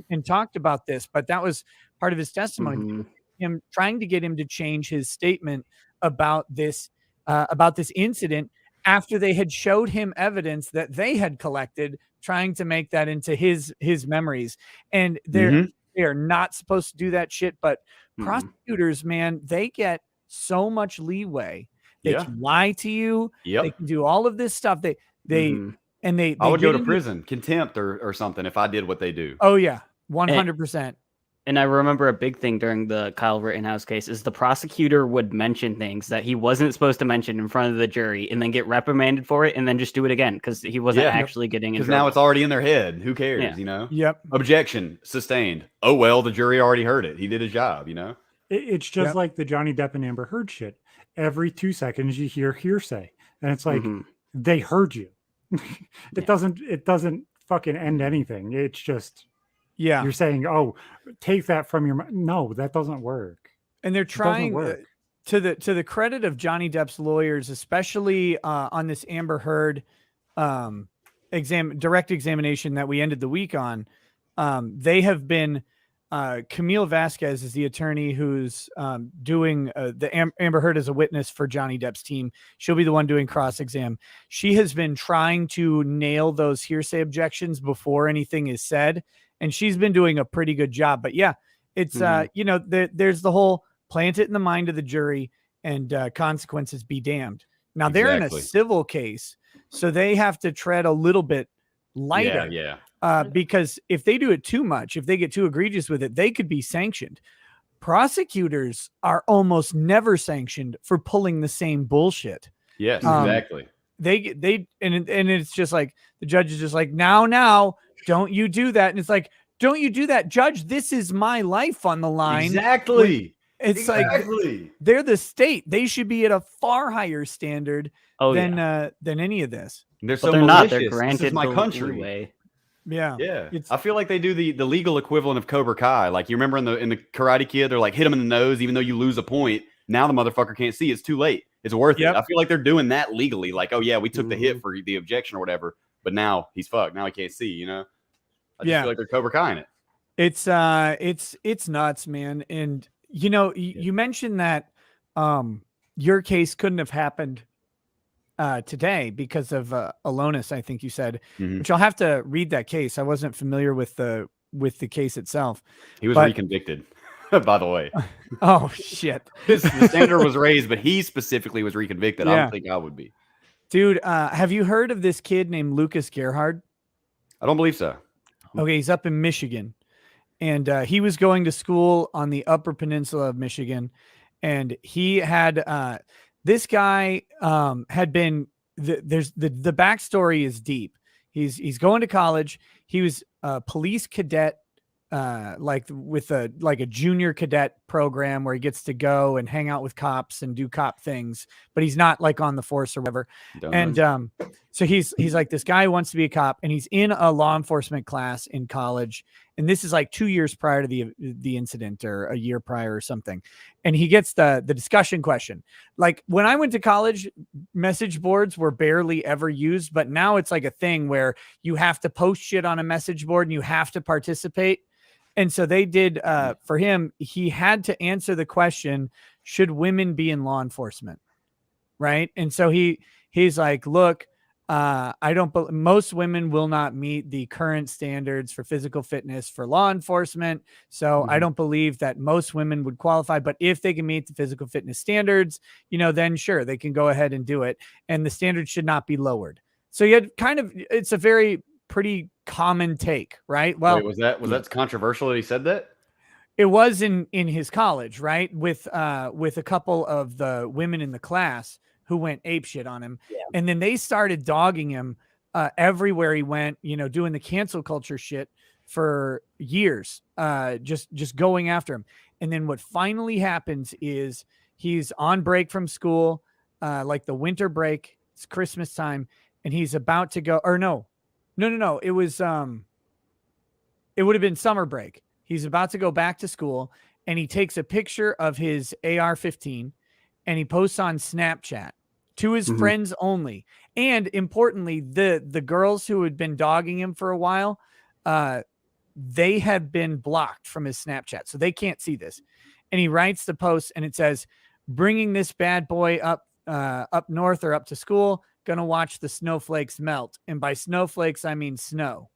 and talked about this, but that was part of his testimony. Him trying to get him to change his statement about this incident after they had showed him evidence that they had collected, trying to make that into his memories. And they are not supposed to do that shit, but prosecutors, man, they get so much leeway. They can lie to you. They can do all of this stuff. I would go to prison, contempt or something if I did what they do. Oh yeah, 100%. And I remember a big thing during the Kyle Rittenhouse case is the prosecutor would mention things that he wasn't supposed to mention in front of the jury and then get reprimanded for it and then just do it again because he wasn't actually getting in trouble. Because now it's already in their head. Who cares, Yep. Objection, sustained. Oh, well, the jury already heard it. He did his job, It's just like the Johnny Depp and Amber Heard shit. Every 2 seconds you hear hearsay. And it's like, they heard you. It doesn't fucking end anything. It's just... Yeah, you're saying, "Oh, take that from your." No, that doesn't work. And they're trying to the credit of Johnny Depp's lawyers, especially on this Amber Heard direct examination that we ended the week on. They have been Camille Vasquez is the attorney who's doing the Amber Heard as a witness for Johnny Depp's team. She'll be the one doing cross-exam. She has been trying to nail those hearsay objections before anything is said, and she's been doing a pretty good job. But yeah, it's there's the whole plant it in the mind of the jury and consequences be damned. Now they're in a civil case, so they have to tread a little bit lighter. Yeah. Because if they do it too much, if they get too egregious with it, they could be sanctioned. Prosecutors are almost never sanctioned for pulling the same bullshit. Yes, exactly. And it's just like the judge is just like, now, don't you do that? And it's like, don't you do that, judge? This is my life on the line. Exactly. It's like they're the state. They should be at a far higher standard than any of this. They're so they're malicious. not. They're granted this is my country. Way. Yeah. I feel like they do the legal equivalent of Cobra Kai. Like you remember in the Karate Kid, they're like hit him in the nose, even though you lose a point. Now the motherfucker can't see. It's too late. It's worth it. I feel like they're doing that legally. Like, oh yeah, we took the hit for the objection or whatever, but now he's fucked. Now he can't see. You know. I just feel like they're Cobra Kai in it. It's nuts, man. And you know, you mentioned that your case couldn't have happened today because of Alonis, I think you said, which I'll have to read that case. I wasn't familiar with the case itself. He was reconvicted, by the way. Oh shit. The standard was raised, but he specifically was reconvicted. I don't think I would be. Dude, have you heard of this kid named Lucas Gerhard? I don't believe so. Okay, he's up in Michigan. And he was going to school on the Upper Peninsula of Michigan. And he had this guy had been the backstory is deep. He's going to college. He was a police cadet, like with a junior cadet program where he gets to go and hang out with cops and do cop things, but he's not like on the force or whatever. And so he's like, this guy wants to be a cop, and he's in a law enforcement class in college. And this is like 2 years prior to the incident, or a year prior or something. And he gets the discussion question. Like when I went to college, message boards were barely ever used, but now it's like a thing where you have to post shit on a message board and you have to participate. And so they did, for him, he had to answer the question, should women be in law enforcement? Right. And so he's like, look, most women will not meet the current standards for physical fitness for law enforcement. So I don't believe that most women would qualify, but if they can meet the physical fitness standards, then sure, they can go ahead and do it. And the standards should not be lowered. So you had it's a pretty common take, right? Well, wait, was that controversial that he said that? It was in his college, right? With a couple of the women in the class who went apeshit on him. Yeah. And then they started dogging him everywhere he went, doing the cancel culture shit for years, just going after him. And then what finally happens is he's on break from school, like the winter break, it's Christmas time, and he's about to go, or no. It was, it would have been summer break. He's about to go back to school, and he takes a picture of his AR-15 and he posts on Snapchat to his friends only. And importantly, the girls who had been dogging him for a while, they had been blocked from his Snapchat, so they can't see this. And he writes the post, and it says, bringing this bad boy up north or up to school, gonna watch the snowflakes melt. And by snowflakes, I mean snow,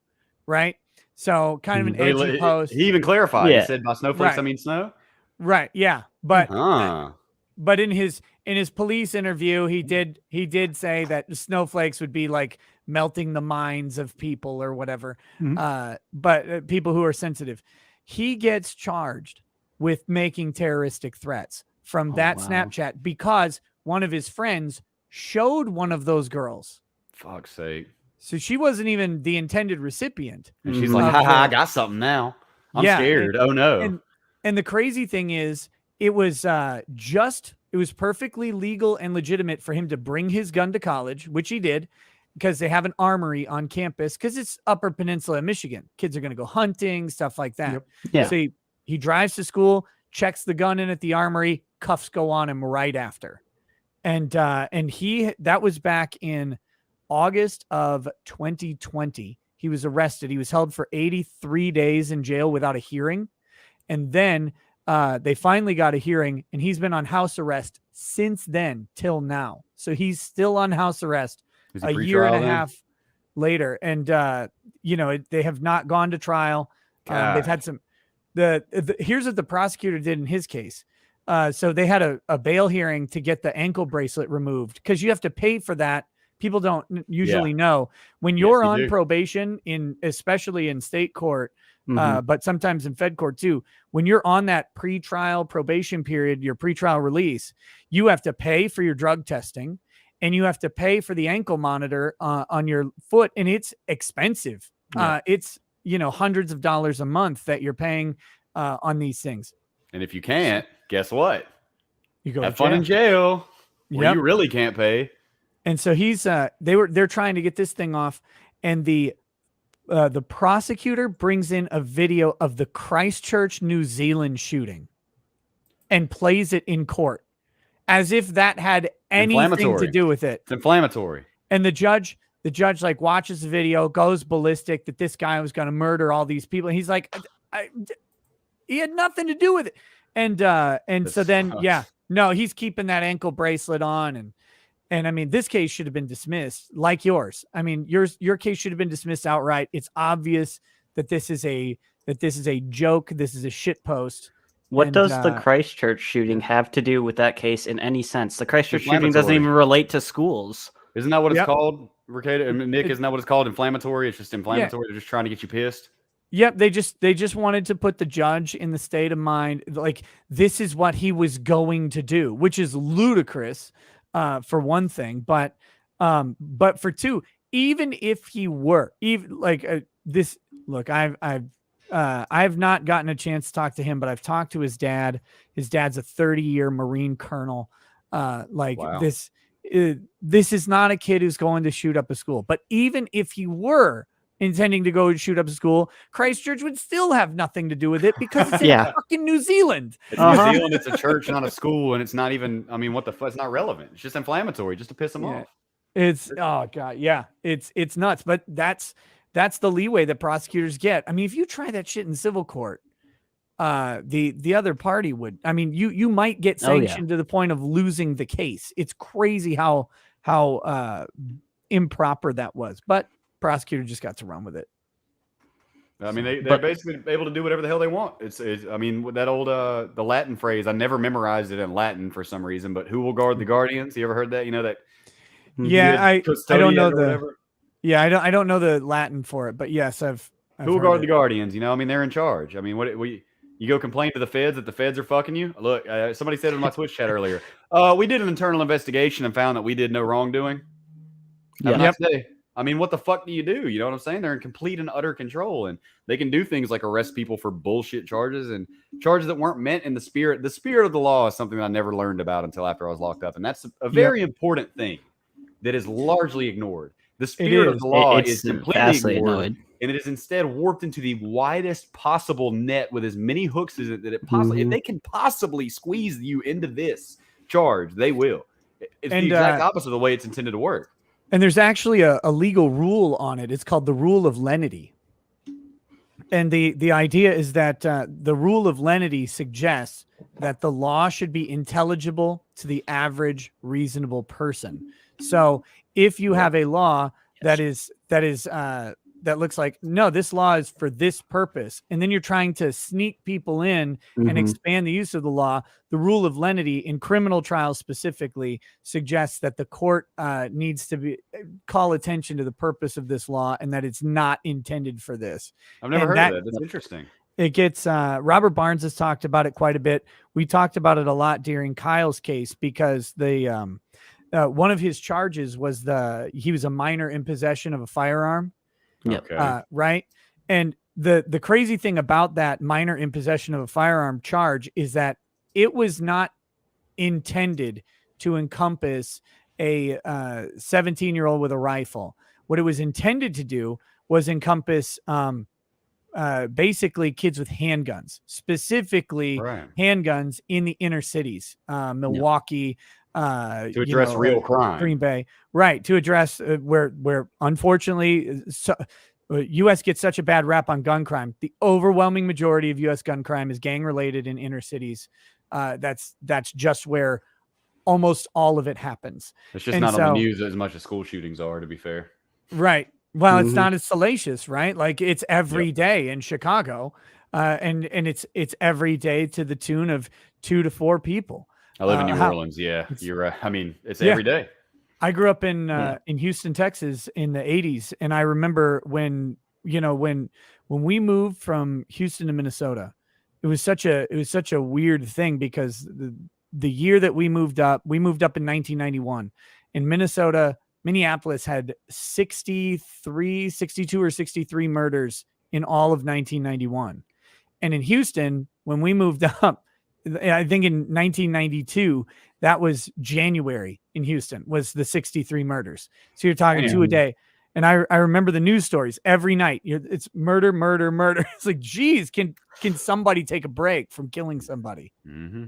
right? So kind of an edgy post. He even clarified. He said by snowflakes, I mean snow. Right. Yeah. But in his police interview, he did say that snowflakes would be like melting the minds of people or whatever. But people who are sensitive. He gets charged with making terroristic threats from that Snapchat because one of his friends showed one of those girls. Fuck's sake. So she wasn't even the intended recipient. And she's like, haha, I got something now. I'm scared. Oh no. And the crazy thing is, it was perfectly legal and legitimate for him to bring his gun to college, which he did, because they have an armory on campus, because it's Upper Peninsula, Michigan. Kids are going to go hunting, stuff like that. Yeah. So he drives to school, checks the gun in at the armory, cuffs go on him right after. And that was back in August of 2020. He was arrested. He was held for 83 days in jail without a hearing. And then they finally got a hearing, and he's been on house arrest since then till now. So he's still on house arrest Is he a year and a pre-trial then? half later. And, they have not gone to trial. They've had some, here's what the prosecutor did in his case. So they had a bail hearing to get the ankle bracelet removed, because you have to pay for that. People don't usually know when you're on probation, especially in state court, but sometimes in fed court too. When you're on that pre-trial probation period, your pre-trial release, you have to pay for your drug testing, and you have to pay for the ankle monitor on your foot, and it's expensive. It's hundreds of dollars a month that you're paying on these things. And if you can't, guess what? You go have fun in jail, where you really can't pay. And so they're trying to get this thing off, and the prosecutor brings in a video of the Christchurch, New Zealand shooting and plays it in court as if that had anything to do with it. It's inflammatory. And the judge like watches the video, goes ballistic that this guy was going to murder all these people. And he's like, he had nothing to do with it. And so then, he's keeping that ankle bracelet on. And I mean, this case should have been dismissed like yours. I mean, your case should have been dismissed outright. It's obvious that this is a joke. This is a shit post. What does the Christchurch shooting have to do with that case in any sense? The Christchurch shooting doesn't even relate to schools. Isn't that what it's called, Rekieta? Nick, isn't that what it's called? Inflammatory? It's just inflammatory. They're just trying to get you pissed. Yep, they just wanted to put the judge in the state of mind like this is what he was going to do, which is ludicrous. For one thing, but for two, even if he were I've not gotten a chance to talk to him, but I've talked to his dad. His dad's a 30-year Marine colonel. This is not a kid who's going to shoot up a school. But even if he were intending to go shoot up a school, Christchurch would still have nothing to do with it because it's in fucking New Zealand. It's New Zealand. It's a church, not a school, and it's not even. I mean, what the fuck? It's not relevant. It's just inflammatory, just to piss them off. It's it's nuts. But that's the leeway that prosecutors get. I mean, if you try that shit in civil court, the other party would. I mean, you might get sanctioned to the point of losing the case. It's crazy how improper that was, but prosecutor just got to run with it. I mean, they're basically able to do whatever the hell they want. I mean, that old the Latin phrase. I never memorized it in Latin for some reason, but who will guard the guardians? You ever heard that? You know that? Yeah, I don't know I don't know the Latin for it, but yes, I've who will guard the guardians? You know, I mean, they're in charge. I mean, you go complain to the feds that the feds are fucking you? Look, somebody said in my Twitch chat earlier, we did an internal investigation and found that we did no wrongdoing. Have a nice day. I mean, what the fuck do? You know what I'm saying? They're in complete and utter control, and they can do things like arrest people for bullshit charges and charges that weren't meant in the spirit. The spirit of the law is something that I never learned about until after I was locked up, and that's a very important thing that is largely ignored. The spirit of the law is completely ignored, and it is instead warped into the widest possible net with as many hooks as it possibly. If they can possibly squeeze you into this charge, they will. It's the exact opposite of the way it's intended to work. And there's actually a legal rule on it. It's called the rule of lenity. And the idea is that the rule of lenity suggests that the law should be intelligible to the average reasonable person. So if you have a law that looks like, no, this law is for this purpose, and then you're trying to sneak people in and expand the use of the law, the rule of lenity in criminal trials specifically suggests that the court needs to call attention to the purpose of this law and that it's not intended for this. I've never heard of that. That's interesting. It gets Robert Barnes has talked about it quite a bit. We talked about it a lot during Kyle's case because one of his charges was he was a minor in possession of a firearm. Okay. Right. And the crazy thing about that minor in possession of a firearm charge is that it was not intended to encompass a 17-year-old with a rifle. What it was intended to do was encompass basically kids with handguns, specifically handguns in the inner cities, Milwaukee, to address real crime, Green Bay, right? To address where unfortunately U.S. gets such a bad rap on gun crime. The overwhelming majority of U.S. gun crime is gang related in inner cities. That's just where almost all of it happens. It's just And not on the so- news as much as school shootings are, to be fair. Right. Well, it's Mhm. not as salacious, right? Like it's every day in Chicago, and it's every day to the tune of 2 to 4 people. I live in New how- Orleans. Yeah, you're right. I mean, it's Yeah. every day. I grew up in Yeah. Houston, Texas, in the '80s, and I remember when we moved from Houston to Minnesota, it was such a weird thing because the year that we moved up in 1991. In Minneapolis had 62 or 63 murders in all of 1991. And in Houston, when we moved up, I think in 1992, that was January in Houston was the 63 murders. So you're talking 2 a Damn. day. And I remember the news stories every night. It's murder, murder, murder. It's like, geez, can somebody take a break from killing somebody? Mm-hmm.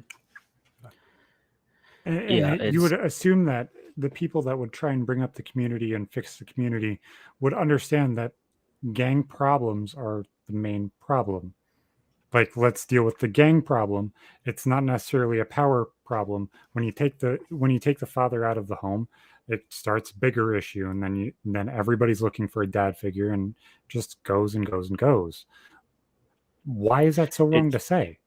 And Yeah, you would it's- assume that the people that would try and bring up the community and fix the community would understand that gang problems are the main problem. Like, let's deal with the gang problem. It's not necessarily a power problem. When you take the father out of the home, it starts a bigger issue, and then everybody's looking for a dad figure, and just goes and goes and goes. Why is that so wrong to say?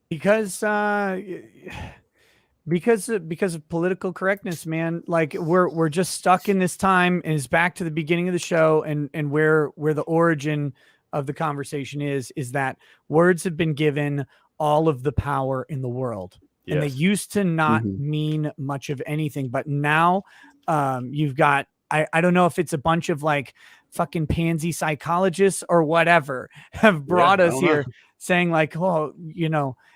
Because of political correctness, man. Like we're just stuck in this time, and it's back to the beginning of the show and where the origin of the conversation is that words have been given all of the power in the world. Yes. And they used to not Mhm. mean much of anything, but now you've got I don't know if it's a bunch of like fucking pansy psychologists or whatever have brought I us don't know. here saying like, oh,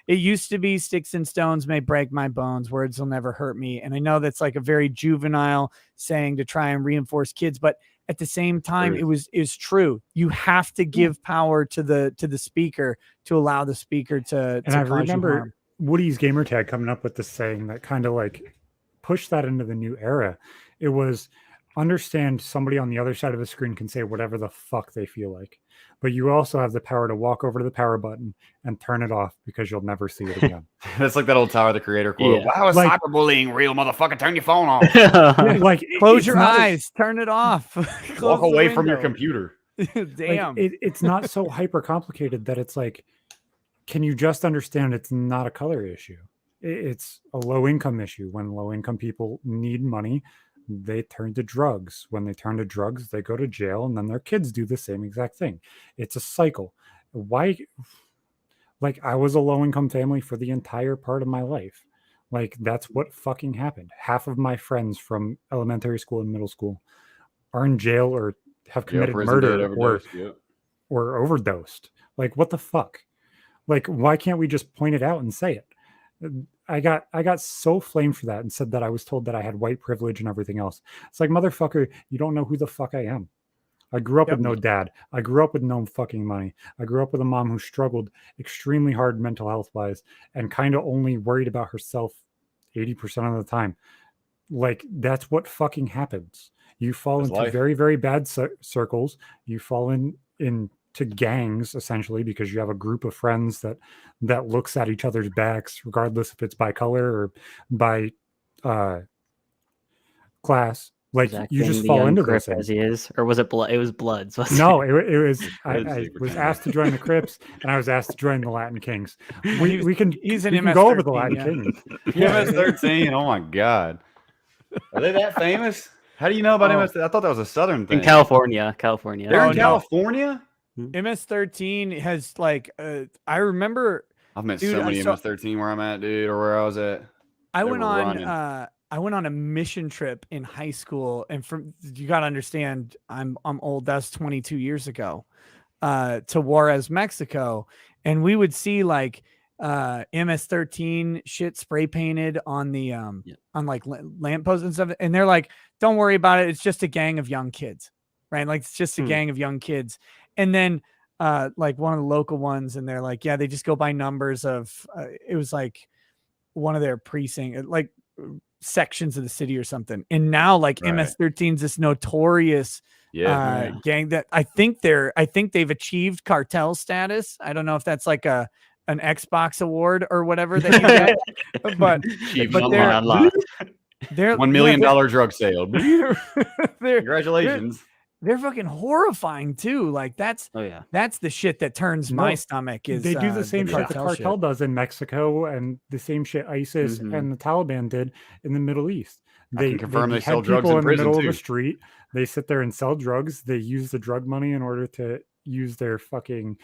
it used to be sticks and stones may break my bones, words will never hurt me. And I know that's like a very juvenile saying to try and reinforce kids, but at the same time, it's true. You have to give power to the speaker to allow the speaker to And I cause you harm. remember Woody's gamertag coming up with this saying that kind of like pushed that into the new era. It was, understand somebody on the other side of the screen can say whatever the fuck they feel like, but you also have the power to walk over to the power button and turn it off because you'll never see it again. That's like that old Tyler the Creator quote. Yeah. How is Like- cyberbullying real, motherfucker? Turn your phone off. Like, Close it's your not a- eyes, turn it off. Close Walk the away from your window. computer. Damn. Like, it's not so hyper complicated that it's like, can you just understand it's not a color issue? It's a low income issue. When low income people need money, they turn to drugs. When they turn to drugs, they go to jail, and then their kids do the same exact thing. It's a cycle. Why? Like, I was a low income family for the entire part of my life. Like, that's what fucking happened. Half of my friends from elementary school and middle school are in jail or have committed murder or overdosed. Like, what the fuck? Like, why can't we just point it out and say it? I got so flamed for that and said that I was told that I had white privilege and everything else. It's like, motherfucker, you don't know who the fuck I am. I grew up with no dad. I grew up with no fucking money. I grew up with a mom who struggled extremely hard mental health wise and kind of only worried about herself 80% of the time. Like, that's what fucking happens. You fall That's into life. very, very bad circles. You fall into gangs, essentially, because you have a group of friends that looks at each other's backs, regardless if it's by color or by class. Like, Zach you being just the fall young into Crip those things. as he is, or was it blood? It was Bloods. wasn't No, it? it was. I That's super was tender. asked to join the Crips, and I was asked to join the Latin Kings. He's We can an go over the MS-13, Latin yeah. Kings. Yeah, MS-13. Oh my god, are they that famous? How do you know about Oh. MS? I thought that was a Southern thing. In California. They're Oh, in no. California. MS-13 has like I remember I've met Dude, so I many saw- MS-13 where I'm at, dude, or where I was at. I They went were on running. I went on a mission trip in high school, and from you got to understand I'm old. That's 22 years ago. To Juarez, Mexico, and we would see like MS-13 shit spray painted on the on like lampposts and stuff, and they're like, "Don't worry about it. It's just a gang of young kids, right? Like it's just a gang of young kids." And then like one of the local ones, and they're like, "Yeah, they just go by numbers of." It was like one of their precinct, like sections of the city or something. And now like Right. MS-13 is this notorious Yeah. gang that I think they've achieved cartel status. I don't know if that's like an Xbox award or whatever that you get, but Achievement they're unlocked. they're $1 million drug sale. they're Congratulations. they're fucking horrifying too. Like that's the shit that turns my No, stomach. Is They do the same shit the cartel cartel shit. does in Mexico, and the same shit ISIS and the Taliban did in the Middle East. I can confirm they sell behead drugs people in the middle prison of too. the street. They sit there and sell drugs. They use the drug money in order to use their fucking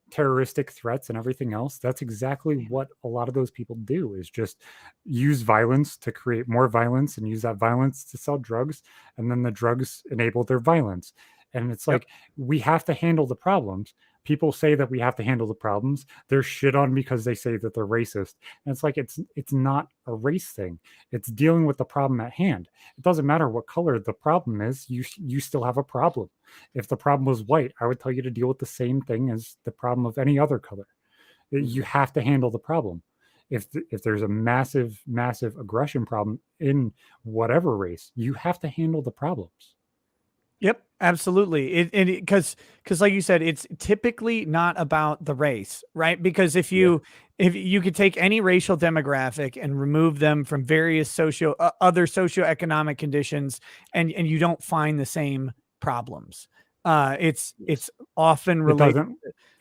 terroristic threats and everything else. That's exactly what a lot of those people do, is just use violence to create more violence and use that violence to sell drugs, and then the drugs enable their violence. And it's like, we have to handle the problems. People say that we have to handle the problems. They're shit on because they say that they're racist. And it's like, it's not a race thing. It's dealing with the problem at hand. It doesn't matter what color the problem is. You still have a problem. If the problem was white, I would tell you to deal with the same thing as the problem of any other color. You have to handle the problem. If there's a massive aggression problem in whatever race, you have to handle the problems. Yep, absolutely. Because like you said, it's typically not about the race, right? Because if you could take any racial demographic and remove them from various other socioeconomic conditions, and you don't find the same problems. It's often related.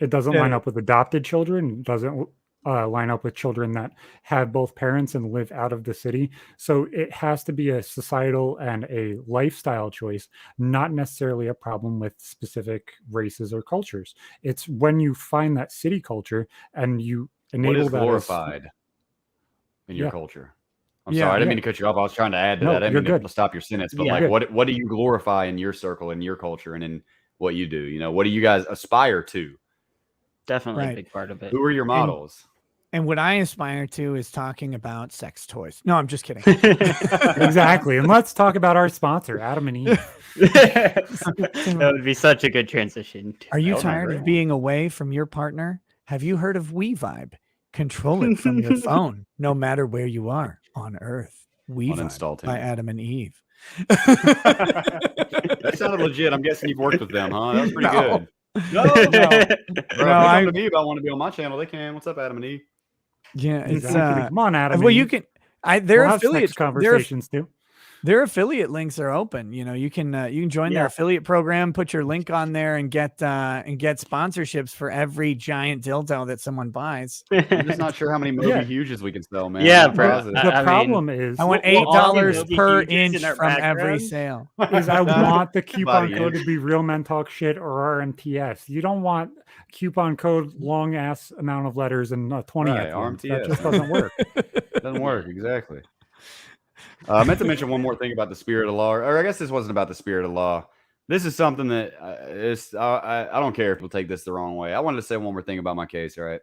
It doesn't line up with adopted children. It doesn't line up with children that have both parents and live out of the city. So it has to be a societal and a lifestyle choice, not necessarily a problem with specific races or cultures. It's when you find that city culture and you enable what is that glorified in your culture? I'm Yeah, sorry, I didn't mean to cut you off. I was trying to add to that. I you're didn't mean to good. stop your sentence, but Yeah. like, what do you glorify in your circle, in your culture, and in what you do? You know, what do you guys aspire to? Definitely Right. a big part of it. Who are your models? And what I aspire to is talking about sex toys. No, I'm just kidding. Exactly. And let's talk about our sponsor, Adam and Eve. That would be such a good transition. Are you That was my tired great of one. being away from your partner? Have you heard of WeVibe? Control it from your phone, no matter where you are on Earth. Uninstall WeVibe by Tinder. Adam and Eve. That sounded legit. I'm guessing you've worked with them, huh? That was pretty No. good. No, No. bro. If they I- come to me about want to be on my channel, they can. What's up, Adam and Eve? Yeah, it's Exactly. Come on, Adam. well, and you Eve. can. Their We'll have sex affiliate conversations too. their affiliate links are open. You know, you can join their Yeah. affiliate program, put your link on there, and get sponsorships for every giant dildo that someone buys. I'm just not sure how many Moby Yeah. Huges we can sell, man. Yeah, I'm not bro. positive. The I mean, problem is I want We'll all be $8 Moby per Huges in inch our from every background. sale. I want the coupon Body code to inch. be Real Men Talk Shit or RMTS. You don't want coupon code long ass amount of letters and 20 Right, at the end. That RMTS, just man. doesn't work. Doesn't work exactly. I meant to mention one more thing about the spirit of law, or I guess this wasn't about the spirit of law. This is something that I don't care if people take this the wrong way. I wanted to say one more thing about my case. All right,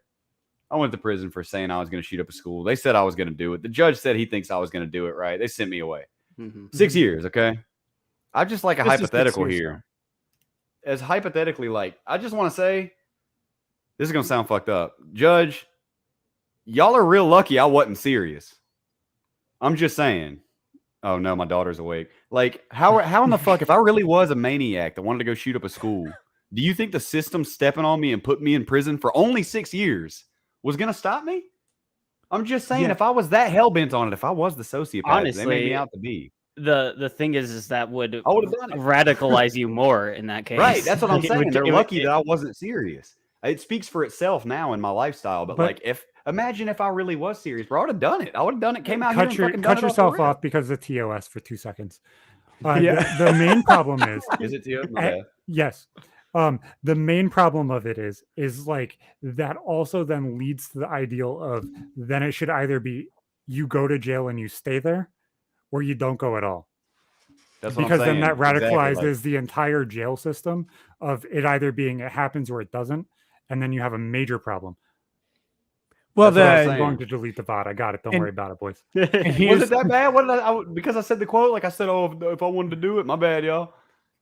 I went to prison for saying I was going to shoot up a school. They said I was going to do it. The judge said he thinks I was going to do it. Right? They sent me away. Mhm. 6 years. Okay. I just like a This is 6 hypothetical years, here. As hypothetically, like I just want to say, this is going to sound fucked up, Judge. Y'all are real lucky I wasn't serious. I'm just saying. Oh no, my daughter's awake. Like, how in the fuck, if I really was a maniac that wanted to go shoot up a school, do you think the system stepping on me and put me in prison for only 6 years was gonna stop me? I'm just saying, Yeah. if I was that hell bent on it, if I was the sociopath they made Honestly, me out to be, The thing is that would I would have done it. radicalize you more in that case. Right, that's what I'm It saying. would- They're it would- lucky that I wasn't serious. It speaks for itself now in my lifestyle. But like, imagine if I really was serious, bro, I would have done it. I would have done it. Came out here and fucking done Cut it yourself off. off because of TOS for 2 seconds. Yeah. The main problem is Is it Tio? My Eh, bad. yes. The main problem of it is like that also then leads to the ideal of then it should either be you go to jail and you stay there or you don't go at all. That's what Because I'm then saying. that radicalizes Exactly, like, the entire jail system of it either being it happens or it doesn't, and then you have a major problem. Well, That's what I'm I'm saying. going to delete the VOD. I got it. Don't And- worry about it, boys. and was here's- it that bad? What did because I said the quote? Like I said, oh, if I wanted to do it, my bad, y'all.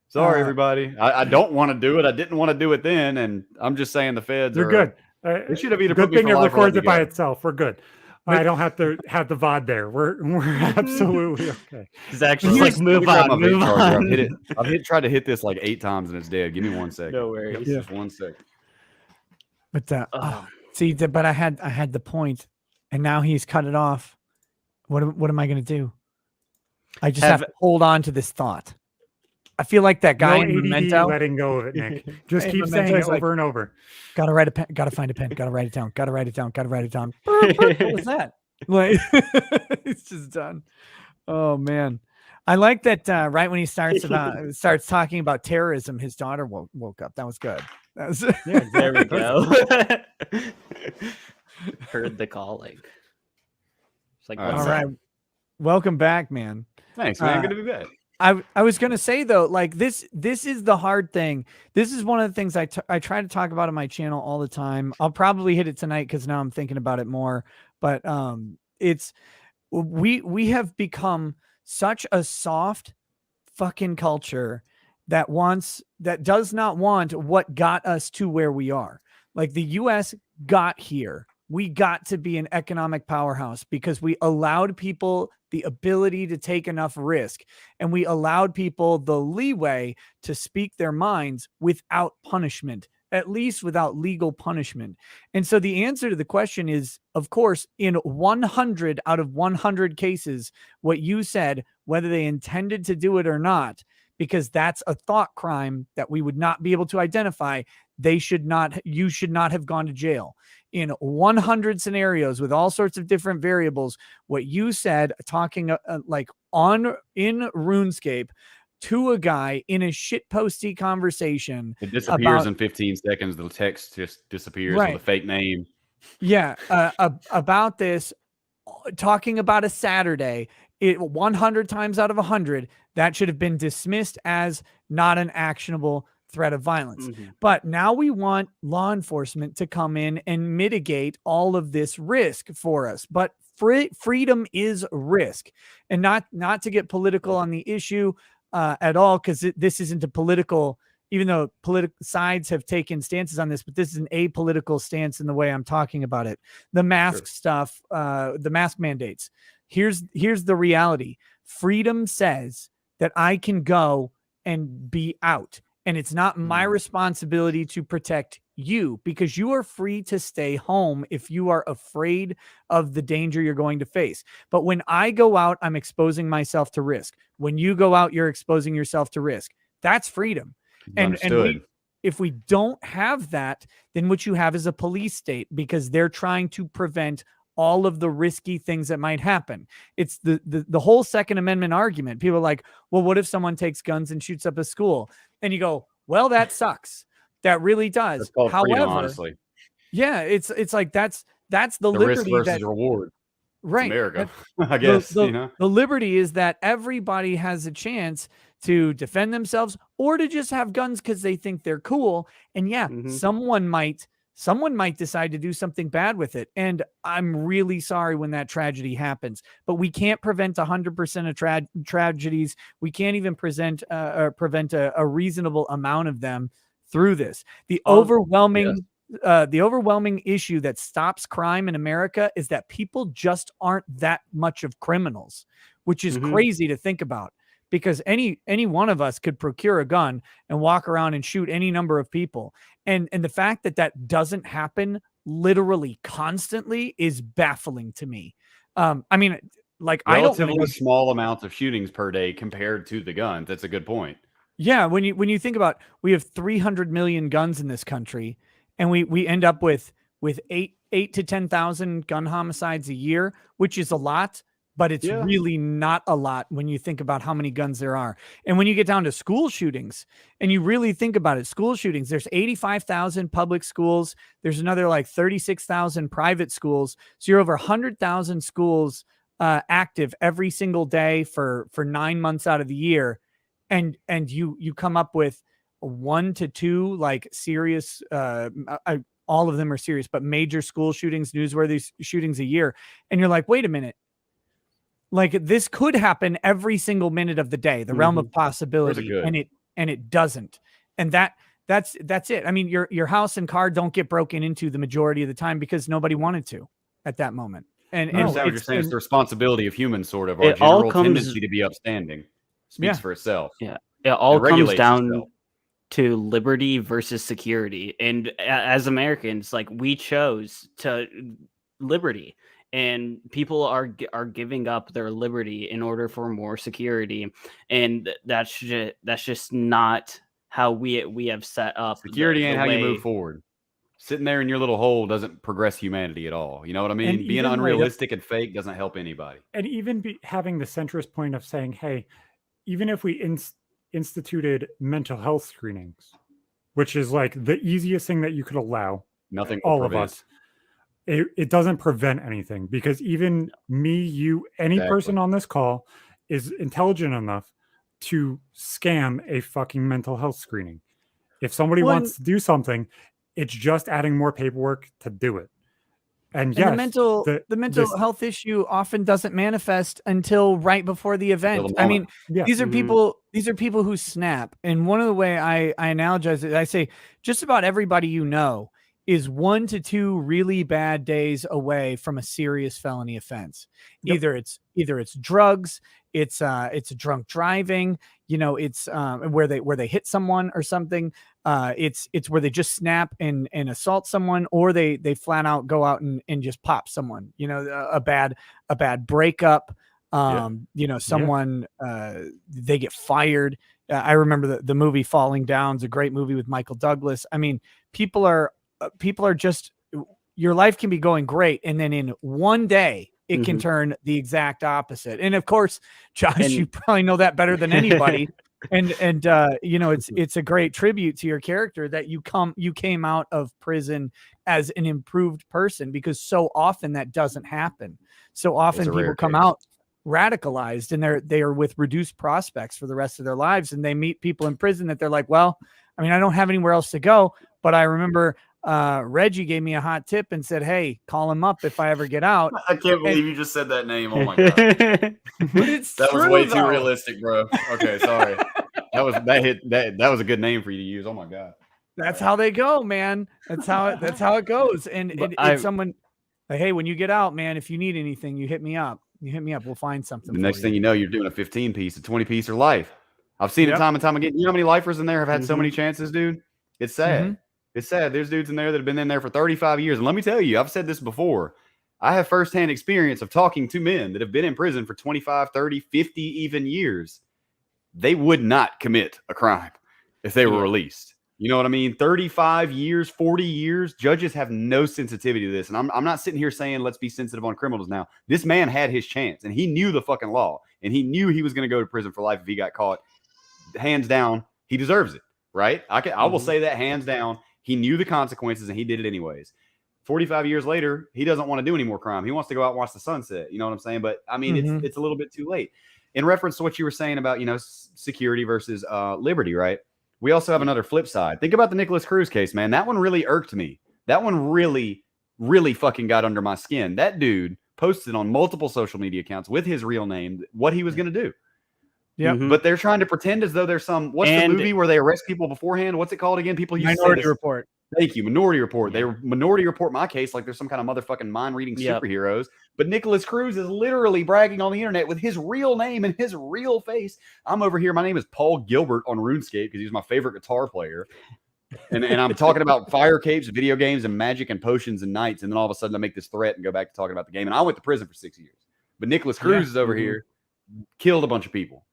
Sorry, everybody. I don't want to do it. I didn't want to do it then, and I'm just saying the feds You're are good. They should have either Good put me thing for it life or let records me it by go. itself. We're good. I don't have to have the VOD there. We're absolutely okay. Zach's Let just me like, let me move grab on, my vape move charger. on. I've tried to hit this like 8 times and it's dead. Give me 1 second. No worries. Just 1 sec. But Oh. see, but I had the point, and now he's cut it off. What am I going to do? I just have to hold on to this thought. I feel like that guy No in ADD Memento. letting go of it, Nick. Just Hey, keep Memento saying it is like, over and over. Gotta write a pen. Gotta find a pen. Gotta write it down. Gotta write it down. Gotta write it down. What was that? Like, it's just done. Oh man, I like that. Right when he starts talking about terrorism, his daughter woke up. That was good. That was Yeah, There we exactly. go. Heard the calling. It's like, All right. all what's right. up? Welcome back, man. Thanks, man. Good to be back. I was gonna say though, like this is the hard thing. This is one of the things I try to talk about on my channel all the time. I'll probably hit it tonight because now I'm thinking about it more. But it's we have become such a soft fucking culture that does not want what got us to where we are. Like the US got here. We got to be an economic powerhouse because we allowed people the ability to take enough risk, and we allowed people the leeway to speak their minds without punishment, at least without legal punishment. And so the answer to the question is, of course, in 100 out of 100 cases, what you said, whether they intended to do it or not, because that's a thought crime that we would not be able to identify, you should not have gone to jail. In 100 scenarios with all sorts of different variables, what you said, talking in RuneScape to a guy in a shitposty conversation. It disappears in 15 seconds. The text just disappears with a fake name. Yeah. About this, talking about a Saturday, 100 times out of 100, that should have been dismissed as not an actionable threat of violence. But now we want law enforcement to come in and mitigate all of this risk for us. But freedom is risk, and not to get political on the issue at all, because this isn't a political, even though political sides have taken stances on this, but this is an apolitical stance in the way I'm talking about it. The mask stuff, the mask mandates. Here's the reality. Freedom says that I can go and be out, and it's not my responsibility to protect you, because you are free to stay home if you are afraid of the danger you're going to face. But when I go out, I'm exposing myself to risk. When you go out, you're exposing yourself to risk. That's freedom. And if we don't have that, then what you have is a police state, because they're trying to prevent all of the risky things that might happen. It's the whole Second Amendment argument. People are like, well, what if someone takes guns and shoots up a school? And you go, well, that sucks. That really does. That's called freedom, honestly. Yeah, it's like that's the risk liberty versus reward. Right. It's America, I guess. The liberty is that everybody has a chance to defend themselves or to just have guns because they think they're cool. And yeah, someone might decide to do something bad with it. And I'm really sorry when that tragedy happens, but we can't prevent 100% of tragedies. We can't even prevent a reasonable amount of them through this. The overwhelming issue that stops crime in America is that people just aren't that much of criminals, which is crazy to think about, because any one of us could procure a gun and walk around and shoot any number of people. And the fact that doesn't happen literally constantly is baffling to me. I mean, like, relatively small amounts of shootings per day compared to the guns. That's a good point. Yeah, when you think about, we have 300 million guns in this country, and we end up with 8 to 10,000 gun homicides a year, which is a lot, but it's really not a lot when you think about how many guns there are. And when you get down to school shootings, and you really think about it, school shootings, there's 85,000 public schools. There's another like 36,000 private schools. So you're over 100,000 schools active every single day for 9 months out of the year. And you come up with 1 to 2 like serious, all of them are serious, but major school shootings, newsworthy shootings a year. And you're like, wait a minute. Like, this could happen every single minute of the day, the realm of possibility, and it doesn't. And that's it. I mean, your house and car don't get broken into the majority of the time because nobody wanted to at that moment. And I understand what you're saying. It's the responsibility of humans, sort of. Our general tendency to be upstanding speaks for itself. Yeah, it all comes down to liberty versus security. And as Americans, like, we chose to liberty, and people are giving up their liberty in order for more security, and that's just not how we have set up security. Ain't how you move forward. Sitting there in your little hole doesn't progress humanity at all. You know what I mean? Being unrealistic and fake doesn't help anybody. And even having the centrist point of saying, hey, even if we instituted mental health screenings, which is like the easiest thing that you could allow, nothing all of us, it doesn't prevent anything, because even me, you, any person on this call is intelligent enough to scam a fucking mental health screening. If somebody wants to do something, it's just adding more paperwork to do it. And yes, the mental health issue often doesn't manifest until right before the event. I mean, these are people who snap. And one of the way I analogize it, I say just about everybody you know is 1 to 2 really bad days away from a serious felony offense. Either it's drugs, it's drunk driving, you know, it's where they hit someone or something. It's where they just snap and assault someone, or they flat out go out and just pop someone, you know, a bad breakup. You know, someone, they get fired. I remember the movie Falling Down is a great movie with Michael Douglas. I mean, people are just, your life can be going great, and then in one day it can turn the exact opposite. And of course, Josh, you probably know that better than anybody. and you know, it's a great tribute to your character that you came out of prison as an improved person, because so often that doesn't happen. So often people come out radicalized, and they are with reduced prospects for the rest of their lives, and they meet people in prison that they're like, well, I mean, I don't have anywhere else to go, but I remember Reggie gave me a hot tip and said, hey, call him up if I ever get out. I can't believe you just said that name. Oh my god. But it's that true, was way though. too realistic, bro. Okay, sorry. that was a good name for you to use. Oh my god. That's how they go, man. That's how it goes. And it's someone like, hey, when you get out, man, if you need anything, you hit me up. We'll find something. The next thing you know, you're doing a 15-piece, a 20-piece, or life. I've seen it time and time again. You know how many lifers in there have had so many chances, dude? It's sad. It's sad. There's dudes in there that have been in there for 35 years. And let me tell you, I've said this before. I have firsthand experience of talking to men that have been in prison for 25, 30, 50 even years. They would not commit a crime if they were released. You know what I mean? 35 years, 40 years. Judges have no sensitivity to this. And I'm not sitting here saying let's be sensitive on criminals now. This man had his chance, and he knew the fucking law, and he knew he was going to go to prison for life if he got caught. Hands down, he deserves it, right? I will say that hands down. He knew the consequences, and he did it anyways. 45 years later, he doesn't want to do any more crime. He wants to go out and watch the sunset. You know what I'm saying? But I mean, it's a little bit too late. In reference to what you were saying about, you know, security versus liberty, right? We also have another flip side. Think about the Nicholas Cruz case, man. That one really irked me. That one really, really fucking got under my skin. That dude posted on multiple social media accounts with his real name what he was going to do. Yeah, but they're trying to pretend as though there's some. What's the movie where they arrest people beforehand? What's it called again? People use Minority Report. Thank you, Minority Report. They Minority Report my case like there's some kind of motherfucking mind-reading superheroes. But Nicholas Cruz is literally bragging on the internet with his real name and his real face. I'm over here. My name is Paul Gilbert on RuneScape because he's my favorite guitar player. And I'm talking about fire capes, video games, and magic and potions and knights. And then all of a sudden I make this threat and go back to talking about the game. And I went to prison for 6 years. But Nicholas Cruz is over here, killed a bunch of people.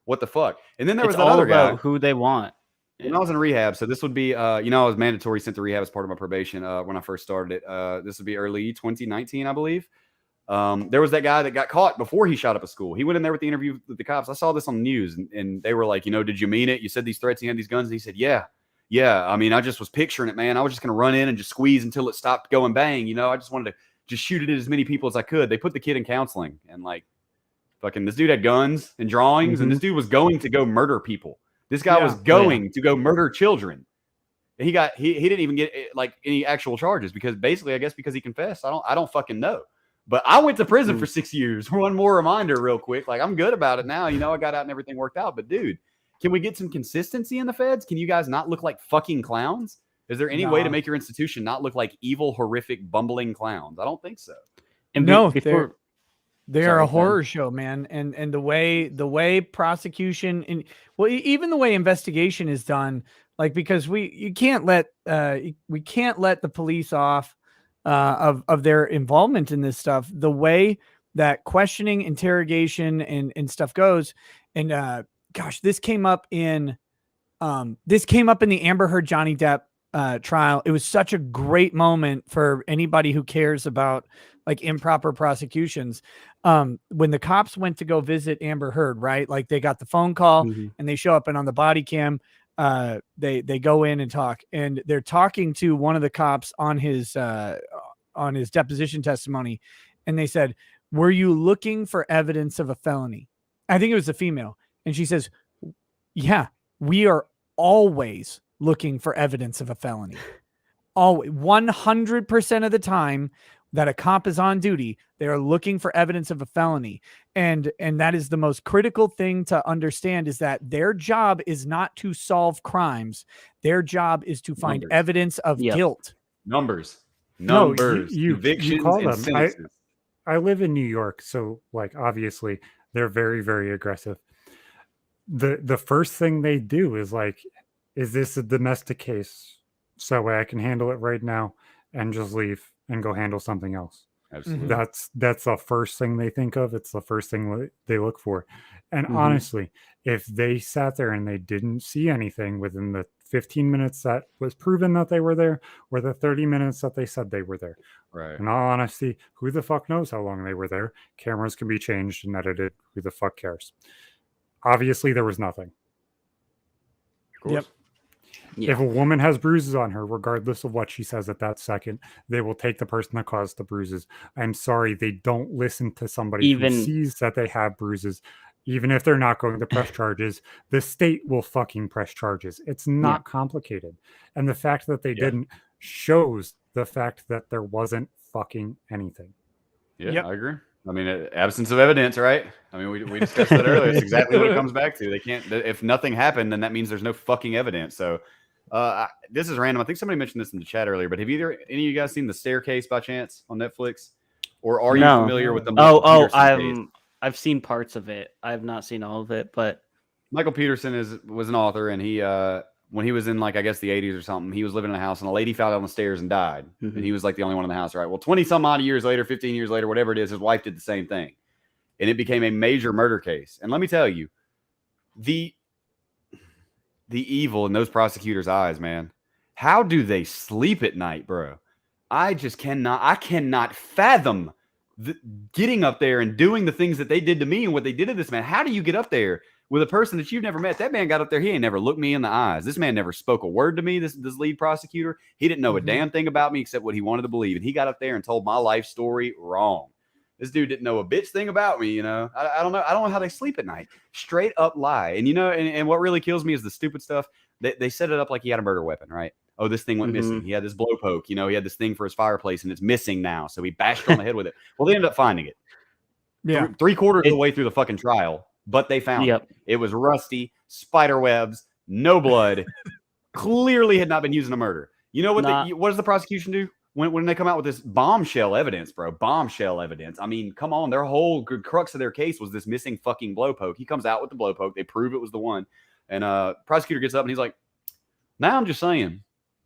What the fuck? And then there was another guy who they want. When I was in rehab, so this would be, you know, I was mandatory sent to rehab as part of my probation when I first started it. This would be early 2019, I believe. There was that guy that got caught before he shot up a school. He went in there with the interview with the cops. I saw this on the news, and they were like, you know, did you mean it? You said these threats, he had these guns. And he said, yeah. I mean, I just was picturing it, man. I was just going to run in and just squeeze until it stopped going bang. You know, I just wanted to just shoot it at as many people as I could. They put the kid in counseling, and like, fucking, this dude had guns and drawings, and this dude was going to go murder people. This guy was going to go murder children. And he didn't even get like any actual charges because basically, I guess because he confessed. I don't fucking know. But I went to prison for 6 years. One more reminder real quick. Like, I'm good about it now. You know, I got out and everything worked out. But dude, can we get some consistency in the feds? Can you guys not look like fucking clowns? Is there any way to make your institution not look like evil, horrific, bumbling clowns? I don't think so. And No, before they're Sorry, a Ben. horror show, man. And the way prosecution and even the way investigation is done, like, because we can't let the police off of their involvement in this stuff. The way that questioning, interrogation, and stuff goes, and gosh, this came up in the Amber Heard Johnny Depp trial. It was such a great moment for anybody who cares about like improper prosecutions. When the cops went to go visit Amber Heard, right? Like they got the phone call and they show up, and on the body cam, they go in and talk, and they're talking to one of the cops on his deposition testimony, and they said, "Were you looking for evidence of a felony?" I think it was a female, and she says, "Yeah, we are always looking for evidence of a felony. Always, 100% of the time that a cop is on duty, they are looking for evidence of a felony." And that is the most critical thing to understand, is that their job is not to solve crimes. Their job is to find Numbers. evidence of guilt. Numbers, No, you convictions, call and them. sentences. I live in New York, so like obviously they're very, very aggressive. The first thing they do is like, is this a domestic case? So I can handle it right now and just leave and go handle something else. Absolutely. That's the first thing they think of. It's the first thing they look for. And Mhm. honestly, if they sat there and they didn't see anything within the 15 minutes that was proven that they were there, or the 30 minutes that they said they were there, Right. in all honesty, who the fuck knows how long they were there? Cameras can be changed and edited. Who the fuck cares? Obviously, there was nothing. Of course. Yep. Yeah. If a woman has bruises on her, regardless of what she says at that second, they will take the person that caused the bruises. I'm sorry, they don't listen to somebody who sees that they have bruises. Even if they're not going to press charges, the state will fucking press charges. It's not complicated. And the fact that they didn't shows the fact that there wasn't fucking anything. Yeah, Yep. I agree. I mean, absence of evidence, right? I mean, we discussed that earlier. It's exactly what it comes back to. They can't. If nothing happened, then that means there's no fucking evidence. So, this is random. I think somebody mentioned this in the chat earlier. But have any of you guys seen The Staircase by chance on Netflix, or are you familiar with the Michael Peterson case? I've seen parts of it. I have not seen all of it, but Michael Peterson was an author, and he when he was in like I guess the 80s or something, he was living in a house, and a lady fell down the stairs and died, and he was like the only one in the house. Right? Well, 20 some odd years later, 15 years later, whatever it is, his wife did the same thing, and it became a major murder case. And let me tell you, the evil in those prosecutors' eyes, man. How do they sleep at night, bro? I just cannot. I cannot fathom getting up there and doing the things that they did to me and what they did to this man. How do you get up there with a person that you've never met? That man got up there. He ain't never looked me in the eyes. This man never spoke a word to me. This lead prosecutor. He didn't know a damn thing about me except what he wanted to believe. And he got up there and told my life story wrong. This dude didn't know a bitch thing about me. You know, I don't know. I don't know how they sleep at night. Straight up lie. And you know, and what really kills me is the stupid stuff. They set it up like he had a murder weapon, right? Oh, this thing went missing. He had this blow poke. You know, he had this thing for his fireplace and it's missing now. So he bashed on the head with it. Well, they ended up finding it. Yeah. Three-quarters of the way through the fucking trial, but they found it. It was rusty, spider webs, no blood. Clearly had not been used in a murder. You know what? What does the prosecution do when they come out with this bombshell evidence, bro? Bombshell evidence. I mean, come on. Their whole crux of their case was this missing fucking blow poke. He comes out with the blow poke. They prove it was the one. And prosecutor gets up and he's like, now I'm just saying,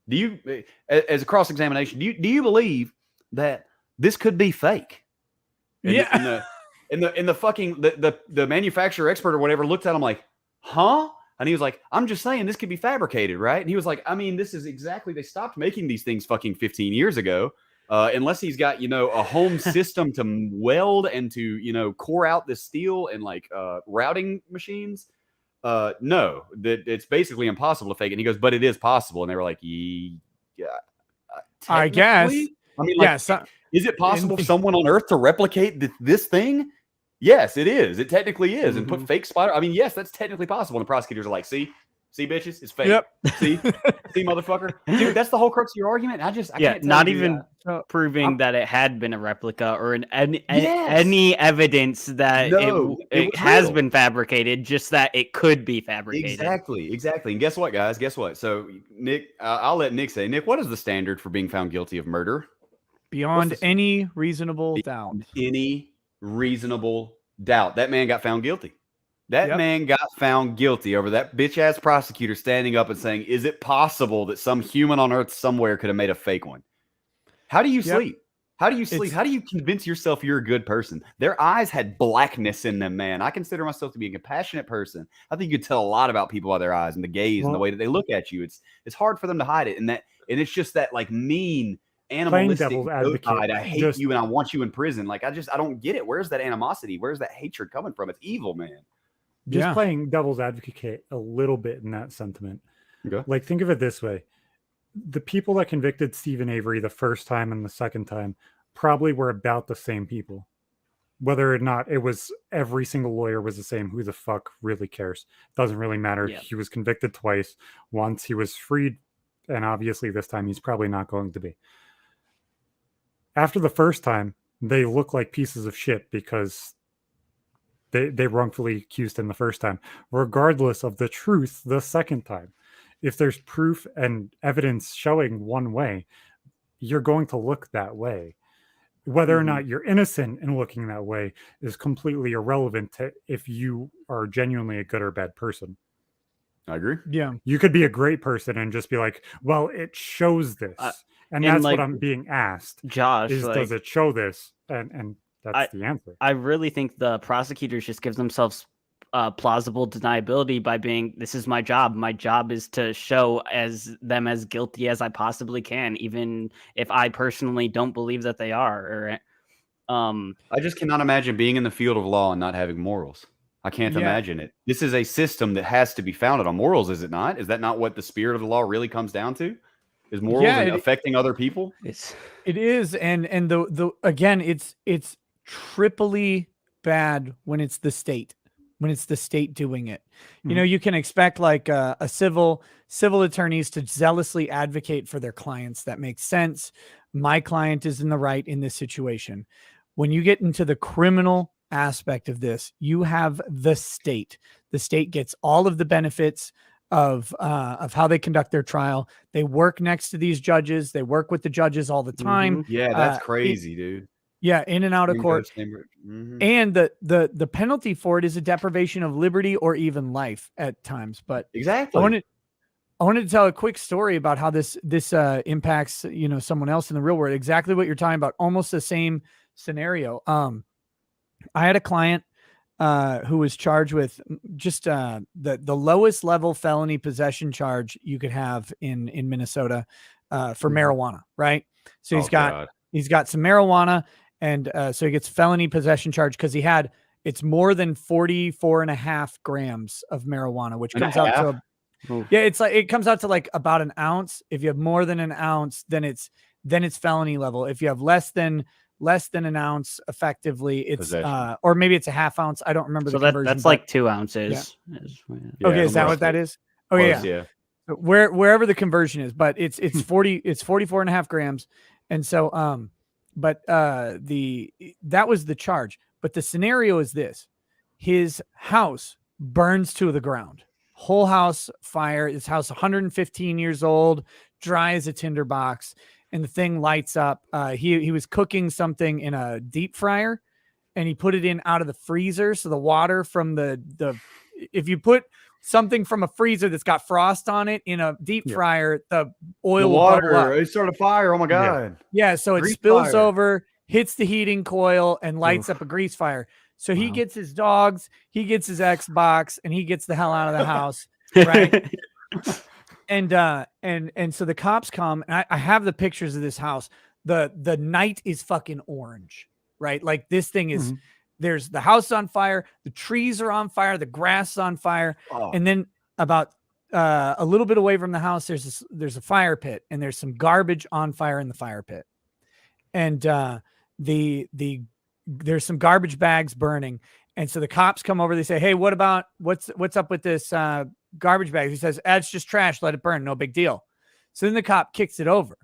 do you, as a cross-examination, do you believe that this could be fake? And the manufacturer expert or whatever looked at him like, huh? And he was like, I'm just saying this could be fabricated, right? And he was like, I mean, this is exactly, they stopped making these things fucking 15 years ago. Unless he's got, you know, a home system to weld and to, you know, core out the steel and like routing machines. No, that it's basically impossible to fake it. And he goes, but it is possible. And they were like, yeah, I guess. I mean, like, is it possible for someone on Earth to replicate this thing? Yes, it is. It technically is. And put fake spider. I mean, yes, that's technically possible. And the prosecutors are like, see, bitches, it's fake. Yep. See, motherfucker. Dude, that's the whole crux of your argument. I can't not even proving that it had been a replica or any evidence that it has been fabricated, just that it could be fabricated. Exactly. And guess what, guys? Guess what? So, Nick, I'll let Nick say. Nick, what is the standard for being found guilty of murder? beyond What's any reasonable doubt. any reasonable doubt. That man got found guilty. That Yep. man got found guilty over that bitch ass prosecutor standing up and saying, "Is it possible that some human on earth somewhere could have made a fake one?" How do you Yep. sleep? How do you sleep? It's- How do you convince yourself you're a good person? Their eyes had blackness in them, man. I consider myself to be a compassionate person. I think you could tell a lot about people by their eyes and the gaze and the Well- way that they look at you. It's hard for them to hide it, and it's just that like mean Playing animalistic devil's goat advocate, eyed, I hate just you and I want you in prison. Like I don't get it. Where's that animosity? Where's that hatred coming from? It's evil, man. Yeah. playing devil's advocate a little bit in that sentiment. Okay. Like, think of it this way: the people that convicted Stephen Avery the first time and the second time probably were about the same people. Whether or not it was every single lawyer was the same, who the fuck really cares? Doesn't really matter. Yeah. He was convicted twice. Once he was freed, and obviously this time he's probably not going to be. After the first time, they look like pieces of shit because they wrongfully accused him the first time, regardless of the truth the second time. If there's proof and evidence showing one way, you're going to look that way. Whether or not you're innocent in looking that way is completely irrelevant to if you are genuinely a good or bad person. I agree. Yeah. You could be a great person and just be like, well, it shows this. And that's like, what I'm being asked. Josh, Is like, does it show this? And that's the answer. I really think the prosecutors just give themselves plausible deniability by being, this is my job. My job is to show them as guilty as I possibly can, even if I personally don't believe that they are. I just cannot imagine being in the field of law and not having morals. I can't Yeah. imagine it. This is a system that has to be founded on morals, is it not? Is that not what the spirit of the law really comes down to? Is morals Yeah, and affecting other people? It is, and the again, it's triply bad when it's the state doing it. You know, you can expect like a civil attorneys to zealously advocate for their clients. That makes sense. My client is in the right in this situation. When you get into the criminal aspect of this, you have the state. The state gets all of the benefits of how they conduct their trial. They work next to these judges. They work with the judges all the time. Yeah, that's crazy, dude. Yeah, in and out of court. And the penalty for it is a deprivation of liberty or even life at times. But exactly, I wanted to tell a quick story about how this impacts, you know, someone else in the real world. Exactly what you're talking about. Almost the same scenario. I had a client who was charged with just the lowest level felony possession charge you could have in Minnesota for marijuana, right? So he's got some marijuana, and so he gets felony possession charge because it's more than 44.5 grams of marijuana, which comes out to it comes out to like about an ounce. If you have more than an ounce, then it's felony level. If you have less than an ounce, effectively it's or maybe it's a half ounce. I don't remember the conversion. That's like 2 ounces. Yeah. Okay, is that what that is? Oh, close, yeah. Wherever the conversion is, but it's 44.5 grams. And so but that was the charge. But the scenario is this: his house burns to the ground. Whole house fire. His house 115 years old, dry as a tinderbox. And the thing lights up. He was cooking something in a deep fryer, and he put it in out of the freezer. So the water from if you put something from a freezer that's got frost on it in a deep fryer, the oil will bubble up. It started a fire. Oh my god! Yeah, so it spills over, hits the heating coil, and lights up a grease fire. So he gets his dogs, he gets his Xbox, and he gets the hell out of the house, right? And so the cops come, and I have the pictures of this house. The night is fucking orange, right? Like this thing is, there's the house on fire, the trees are on fire, the grass is on fire. And then about a little bit away from the house, there's a fire pit, and there's some garbage on fire in the fire pit. And there's some garbage bags burning. And so the cops come over, they say, "Hey, what's up with this garbage bag?" He says, "It's just trash, let it burn, no big deal." So then the cop kicks it over,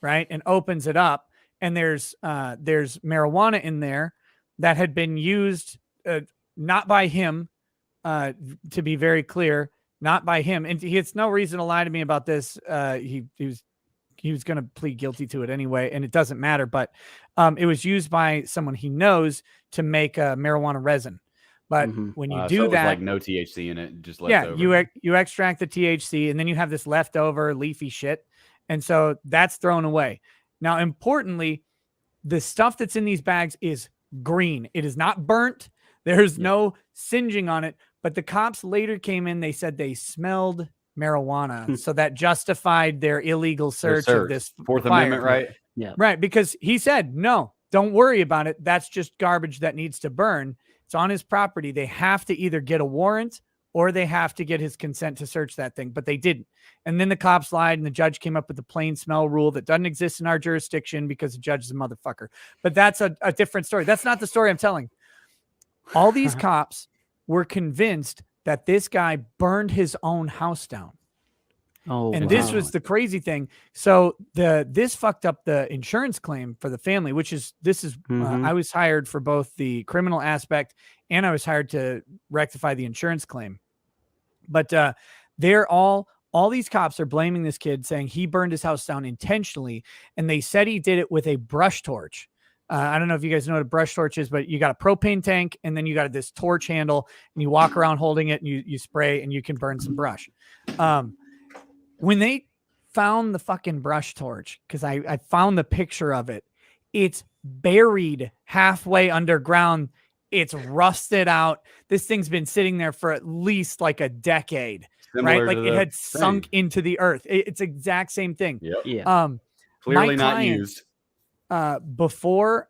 right, and opens it up, and there's marijuana in there that had been used not by him, to be very clear, not by him. And he has no reason to lie to me about this. He was gonna plead guilty to it anyway, and it doesn't matter. But it was used by someone he knows to make marijuana resin. But when you do so it was that, like no THC in it, just leftover. you extract the THC, and then you have this leftover leafy shit, and so that's thrown away. Now, importantly, the stuff that's in these bags is green. It is not burnt. There's no singeing on it. But the cops later came in. They said they smelled marijuana, so that justified their illegal search of this Fourth fire. Amendment, right? Yeah, right. Because he said, no, don't worry about it. That's just garbage that needs to burn. It's on his property. They have to either get a warrant or they have to get his consent to search that thing, but they didn't. And then the cops lied, and the judge came up with the plain smell rule that doesn't exist in our jurisdiction because the judge is a motherfucker. But that's a different story. That's not the story I'm telling. All these cops were convinced that this guy burned his own house down. Oh, and wow. this was the crazy thing. So this fucked up the insurance claim for the family, I was hired for both the criminal aspect and I was hired to rectify the insurance claim. But they're all these cops are blaming this kid, saying he burned his house down intentionally, and they said he did it with a brush torch. I don't know if you guys know what a brush torch is, but you got a propane tank and then you got this torch handle and you walk around holding it and you spray and you can burn some brush. When they found the fucking brush torch, because I found the picture of it, it's buried halfway underground. It's rusted out. This thing's been sitting there for at least like a decade, right? Like it had sunk into the earth. It's exact same thing. Yep. Yeah. Clearly not used. Before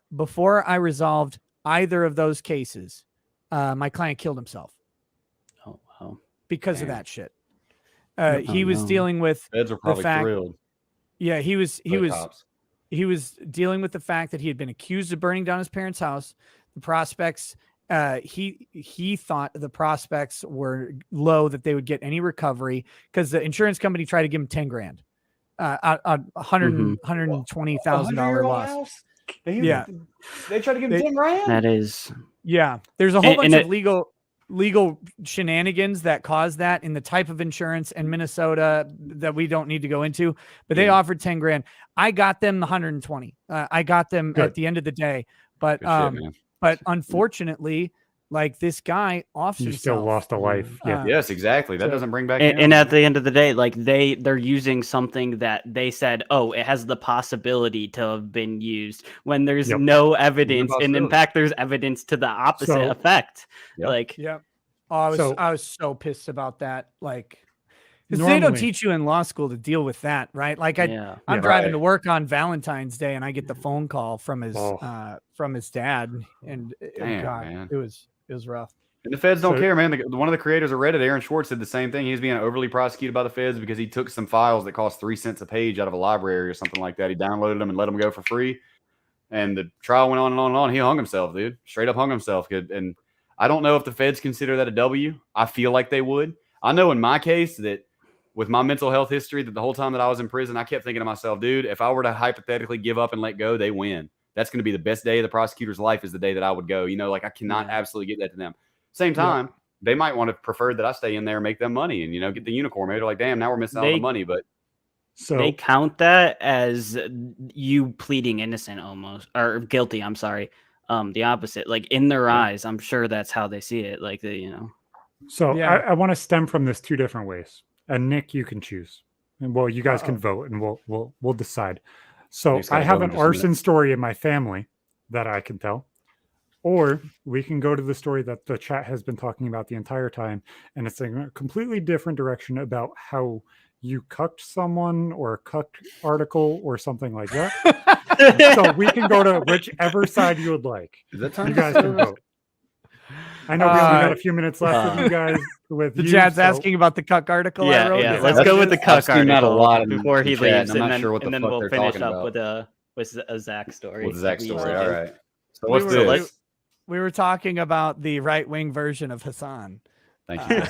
I resolved either of those cases, my client killed himself. Oh, wow. Because of that shit. He was dealing with Feds are probably thrilled. Yeah, he was dealing with the fact that he had been accused of burning down his parents' house. The prospects, he thought the prospects were low that they would get any recovery because the insurance company tried to give him 10 grand. $120,000 loss. Yeah, they tried to give him 10 grand. That is, there's a whole bunch of legal shenanigans that caused that in the type of insurance in Minnesota that we don't need to go into, but they offered 10 grand. I got them the 120. I got them at the end of the day, but unfortunately, like this guy off himself. You still lost a life. Yes, exactly. That doesn't bring back. And at the end of the day, like they're using something that they said, oh, it has the possibility to have been used when there's no evidence, and in fact, there's evidence to the opposite effect. Like, I was so pissed about that. Like, because they don't teach you in law school to deal with that, right? Like I'm driving to work on Valentine's Day, and I get the phone call from his dad, and man. it was rough. And the feds don't care, man. One of the creators of Reddit, Aaron Schwartz, did the same thing. He was being overly prosecuted by the feds because he took some files that cost 3 cents a page out of a library or something like that. He downloaded them and let them go for free. And the trial went on and on and on. He hung himself, dude. Straight up hung himself. And I don't know if the feds consider that a W. I feel like they would. I know in my case that with my mental health history, that the whole time that I was in prison, I kept thinking to myself, dude, if I were to hypothetically give up and let go, they win. That's going to be the best day of the prosecutor's life is the day that I would go. You know, like I cannot absolutely get that to them. Same time, they might want to prefer that I stay in there and make them money and, you know, get the unicorn. Maybe they're like, damn, now we're missing out on the money. But so they count that as you pleading innocent almost, or guilty. I'm sorry. The opposite, like in their eyes, I'm sure that's how they see it. Like So I want to stem from this two different ways. And Nick, you can choose. And well, you guys can vote and we'll decide. So I have an arson story in my family that I can tell, or we can go to the story that the chat has been talking about the entire time, and it's in a completely different direction about how you cucked someone or a cucked article or something like that. So we can go to whichever side you would like. You guys can vote. I know we only got a few minutes left with you guys. With the chat's asking about the cuck article. I wrote. Let's go with the cuck article. Not a lot before he leaves, and then we'll finish up with a Zach story. With Zach story, all right. So what's this? We were talking about the right-wing version of Hassan. Thank you.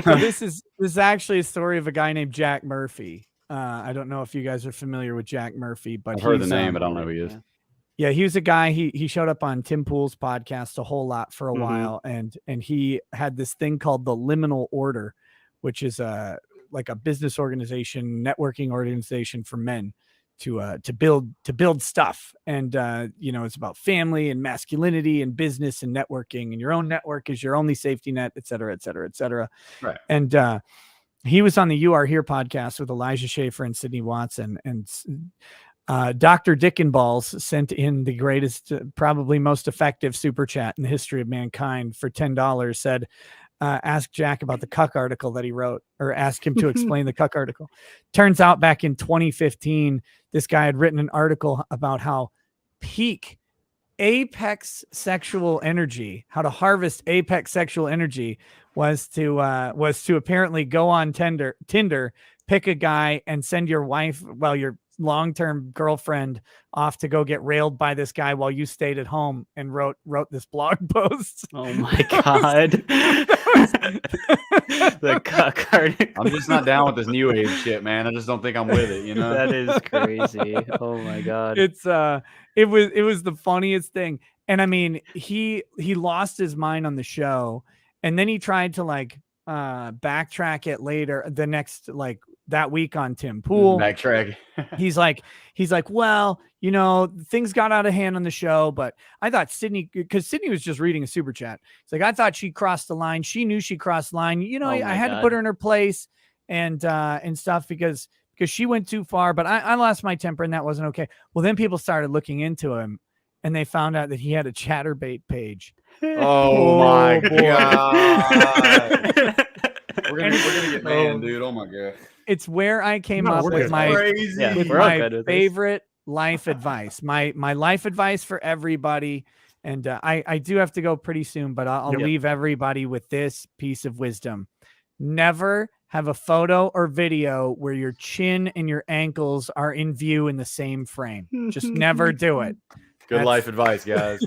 So this is actually a story of a guy named Jack Murphy. I don't know if you guys are familiar with Jack Murphy, but I've heard the name, but I don't know who he is. Yeah, he was a guy. He showed up on Tim Pool's podcast a whole lot for a while, and he had this thing called the liminal order, which is like a business organization, networking organization for men to build stuff. And it's about family and masculinity and business and networking, and your own network is your only safety net, et cetera, et cetera, et cetera. Right. And he was on the You Are Here podcast with Elijah Schaefer and Sydney Watson, and Dr. Dickenballs sent in the greatest, probably most effective super chat in the history of mankind for $10, said, ask Jack about the cuck article that he wrote, or ask him to explain the cuck article. Turns out back in 2015, this guy had written an article about how peak apex sexual energy, how to harvest apex sexual energy was to apparently go on Tinder, pick a guy and send your wife, your long-term girlfriend, off to go get railed by this guy while you stayed at home and wrote this blog post. Oh my God. The cuck article. I'm just not down with this new age shit, man. I just don't think I'm with it, you know? That is crazy. Oh my God. It's it was the funniest thing. And I mean, he lost his mind on the show, and then he tried to backtrack it later, the next that week on Tim Pool. Backtrack. he's like, well, things got out of hand on the show, but I thought Sydney, because Sydney was just reading a super chat. It's like, I thought she crossed the line. She knew she crossed the line. I had to put her in her place and stuff because she went too far, but I lost my temper and that wasn't okay. Well, then people started looking into him and they found out that he had a Chatterbait page. Oh my God. We're gonna get banned, dude. Oh my God. It's where I came up with my favorite life advice. My life advice for everybody. And I do have to go pretty soon, but I'll leave everybody with this piece of wisdom. Never have a photo or video where your chin and your ankles are in view in the same frame. Just never do it. Good life advice, guys.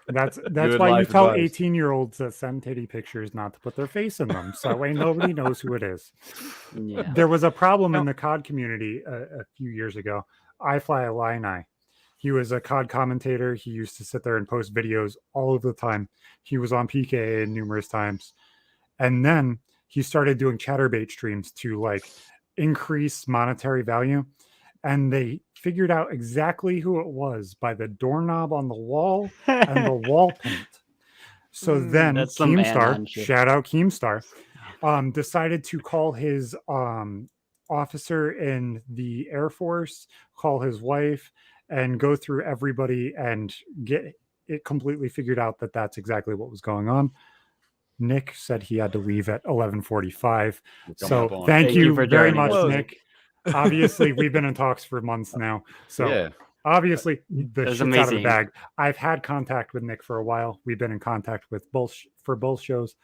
That's why you tell 18-year-olds that send titty pictures not to put their face in them. So that way nobody knows who it is. Yeah. There was a problem in the COD community a few years ago. iFlyIllini. He was a COD commentator. He used to sit there and post videos all of the time. He was on PKA numerous times. And then he started doing Chatterbait streams to increase monetary value. And they figured out exactly who it was by the doorknob on the wall and the wall paint. So then Keemstar, shout out Keemstar, decided to call his officer in the Air Force, call his wife, and go through everybody and get it completely figured out that that's exactly what was going on. Nick said he had to leave at 11:45. So thank you very much, Nick. Obviously, we've been in talks for months now. So obviously, the shit's out of the bag. I've had contact with Nick for a while. We've been in contact with both shows.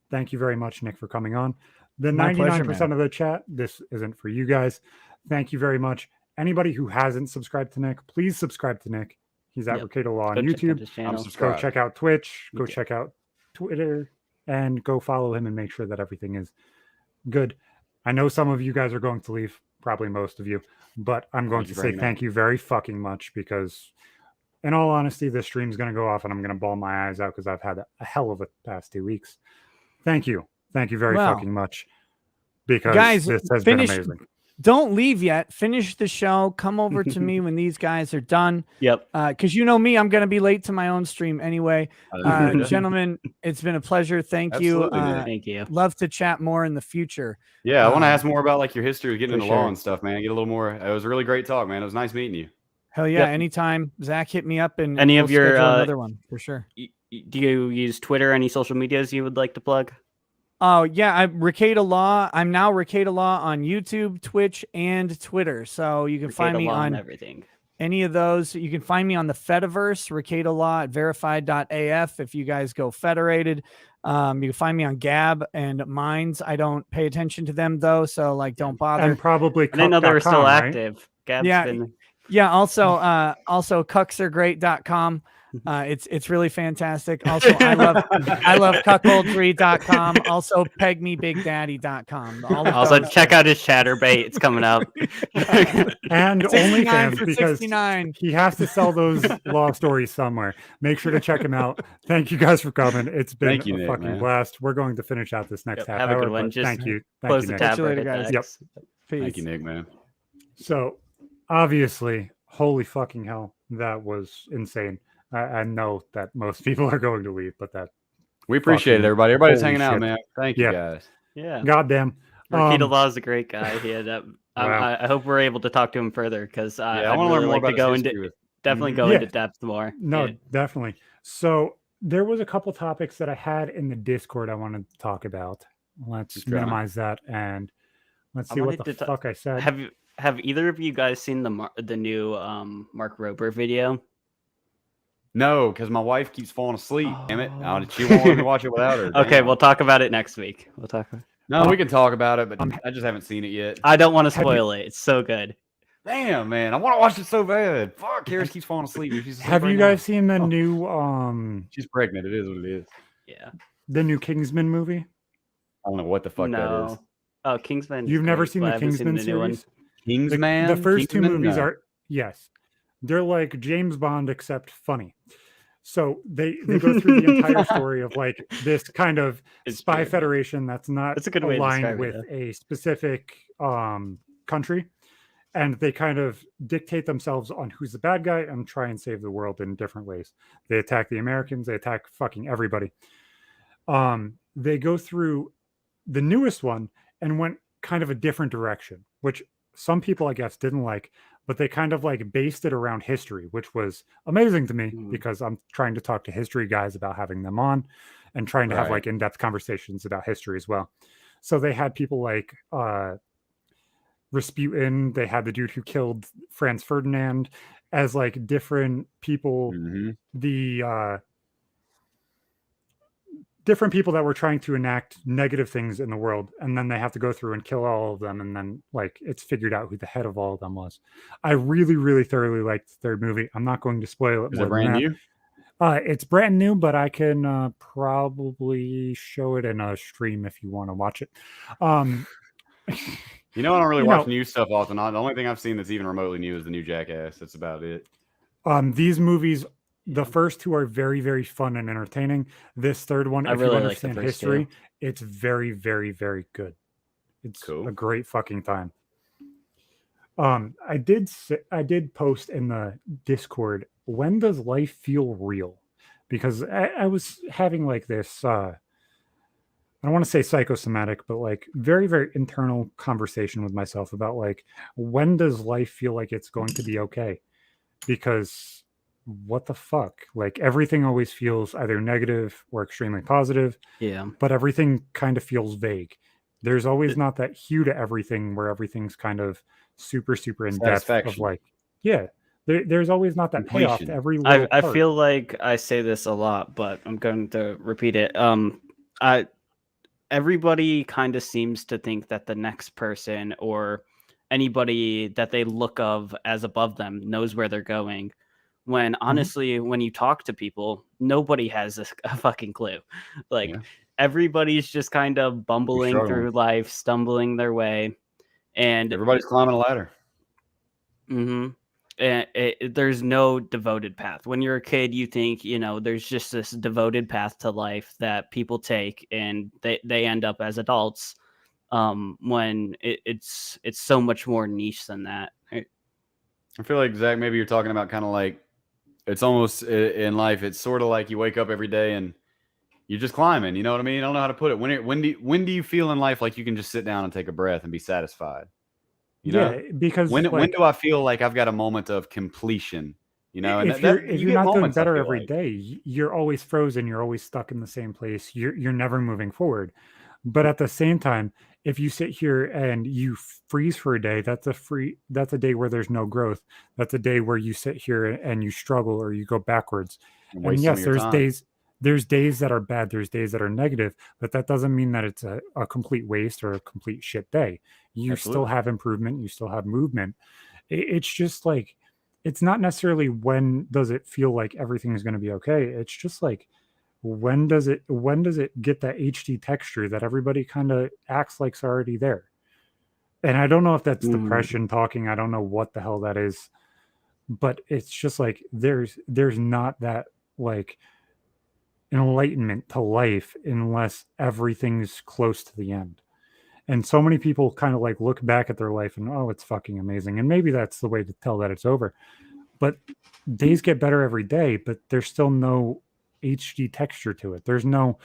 Thank you very much, Nick, for coming on. The 99% of the chat, this isn't for you guys. Thank you very much. Anybody who hasn't subscribed to Nick, please subscribe to Nick. He's at Rekieta Law on YouTube. Go check out Twitch. Go check out Twitter. And go follow him and make sure that everything is good. I know some of you guys are going to leave, probably most of you, but I'm going to say thank you very fucking much because, in all honesty, this stream's going to go off and I'm going to bawl my eyes out because I've had a hell of a past 2 weeks. Thank you. Thank you very fucking much because guys, this has been amazing. Don't leave yet. Finish the show. Come over to me when these guys are done. Yep. Because you know me, I'm going to be late to my own stream anyway. Gentlemen, it's been a pleasure. Thank you. Thank you. Love to chat more in the future. Yeah, I want to ask more about your history of getting into law and stuff, man. Get a little more. It was a really great talk, man. It was nice meeting you. Hell yeah. Anytime. Zach, hit me up and any of your another one for sure. Do you use Twitter? Any social medias you would like to plug? Oh yeah, I'm Rekieta Law. I'm now Rekieta Law on YouTube, Twitch, and Twitter. So you can find me on everything. Any of those. You can find me on the Fediverse, Rekieta Law at verified.af. If you guys go federated, you can find me on Gab and Minds. I don't pay attention to them though, so don't bother. And probably I didn't know they were still right? active. Gab's been... Yeah. Also, cucksergreat.com. It's really fantastic. Also, I love cuckoldry.com. Also, pegmebigdaddy.com. All of Also, those. check out his chatterbait. It's coming up. And 69 OnlyFans for because 69. he has to sell those law stories somewhere. Make sure to check him out. Thank you guys for coming. It's been Thank you, a Nick, fucking man. blast. We're going to finish out this next Yep, half have a hour. good one. But Just thank you, Close the Nick. Catch tab you or later, hit guys. the Yep. X. Peace. Thank you, Nick, man. So obviously, holy fucking hell, that was insane. I know that most people are going to leave, but that We appreciate it, fucking everybody. Everybody's holy hanging out, shit. man. Thank Yeah. you, guys. Yeah. goddamn. Rekieta Law is a great guy. He had, Wow. I hope we're able to talk to him further because I I'd want to really learn more like to about go his into history with. definitely Mhm. go Yeah. into depth more. No, Yeah. definitely. So there was a couple topics that I had in the Discord I wanted to talk about. Let's Let's try. minimize that and let's I see what wanted the to fuck I said. Have either of you guys seen the new Mark Rober video? No, because my wife keeps falling asleep. Damn it! Oh. She won't let me watch it without her. Okay, Damn. we'll talk about it next week. We'll talk. No, we can talk about it, but Um, I just haven't seen it yet. I don't want to Have you- spoil it. It's so good. Damn, man, I want to watch it so bad. Fuck, Harris keeps falling asleep. She's asleep Have right you now. guys seen the Oh. new She's pregnant. It is what it is. Yeah. the new Kingsman movie? I don't know what the fuck that is. No. Oh, Kingsman. is You've never great, seen but I the haven't seen Kingsman the new one. series? Kingsman. The first two Kingsman? movies No. are yes. They're like James Bond except funny. So they go through the entire story of like this kind of It's spy good. federation that's not That's a good way to aligned describe it, with a specific country, and they kind of dictate themselves on who's the bad guy and try and save the world in different ways. They attack the Americans, they attack fucking everybody. They go through the newest one and went kind of a different direction, which some people I guess didn't like, but they kind of like based it around history, which was amazing to me because I'm trying to talk to history guys about having them on and trying to have Right. like in-depth conversations about history as well. So they had people like Rasputin, they had the dude who killed Franz Ferdinand as like different people, Mhm. the different people that were trying to enact negative things in the world, and then they have to go through and kill all of them, and then like it's figured out who the head of all of them was. I really, really thoroughly liked the third movie. I'm not going to spoil it Is more it than brand that. new? It's brand new, but I can probably show it in a stream if you want to watch it. You know, I don't really You watch know- new stuff often. The only thing I've seen that's even remotely new is the new Jackass. That's about it. These movies, the first two are very, very fun and entertaining. This third one, I if really you like the understand first history, two. it's very, very, very good. It's Cool. a great fucking time. I did post in the Discord, when does life feel real? Because I was having like this I don't want to say psychosomatic, but like very, very internal conversation with myself about like, when does life feel like it's going to be okay? Because what the fuck? Like everything always feels either negative or extremely positive, Yeah. but everything kind of feels vague. There's always not that hue to everything where everything's kind of super, super in depth of Satisfaction. like, yeah, there's always not that payoff to Completion. every little I part. feel like I say this a lot, but I'm going to repeat it. Everybody kind of seems to think that the next person or anybody that they look of as above them knows where they're going. When honestly, when you talk to people, nobody has a fucking clue. Like Yeah. everybody's just kind of bumbling struggling. through life, stumbling their way, and Everybody's climbing a ladder. Mm-hmm. And there's no devoted path. When you're a kid, you think, there's just this devoted path to life that people take and they end up as adults. When it's so much more niche than that. I feel like, Zach, maybe you're talking about kind of like, it's almost in life, it's sort of like you wake up every day and you're just climbing. You know what I mean? I don't know how to put it. When do you feel in life like you can just sit down and take a breath and be satisfied? You know? Yeah, because When like, do I feel like I've got a moment of completion? You know, and if you're you not get doing moments, I better feel every like. day, you're always frozen. You're always stuck in the same place. You're never moving forward. But at the same time, if you sit here and you freeze for a day, that's a day where there's no growth. That's a day where you sit here and you struggle or you go backwards. And And waste some yes, of your time. there's days that are bad, there's days that are negative, but that doesn't mean that it's a complete waste or a complete shit day. You still Absolutely. have improvement, you still have movement. It's just like it's not necessarily when does it feel like everything is going to be okay. It's just like when does it get that HD texture that everybody kind of acts like's already there. And I don't know if that's depression talking. I don't know what the hell that is, but it's just like there's not that like enlightenment to life unless everything's close to the end. And so many people kind of like look back at their life and, oh, it's fucking amazing. And maybe that's the way to tell that it's over. But days get better every day, but there's still no HD texture to it. There's no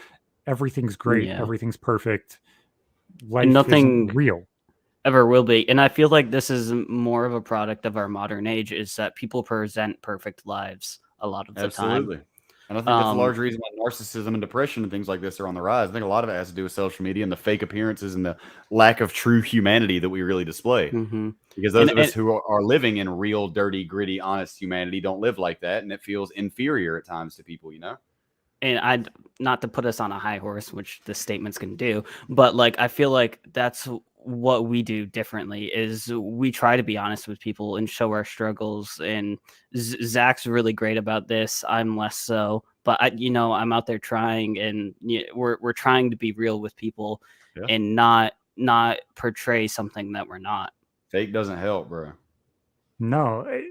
everything's great, everything's perfect. Life nothing isn't real. Ever will be. And I feel like this is more of a product of our modern age, is that people present perfect lives a lot of the Absolutely. time. And I think that's a large reason why narcissism and depression and things like this are on the rise. I think a lot of it has to do with social media and the fake appearances and the lack of true humanity that we really display. Because those of us who are living in real, dirty, gritty, honest humanity don't live like that. And it feels inferior at times to people, you know? And not to put us on a high horse, which the statements can do, but like, I feel like that's what we do differently is we try to be honest with people and show our struggles. And Zach's really great about this. I'm less so, but I'm out there trying, and we're trying to be real with people and not portray something that we're not. Fake doesn't help, bro. No,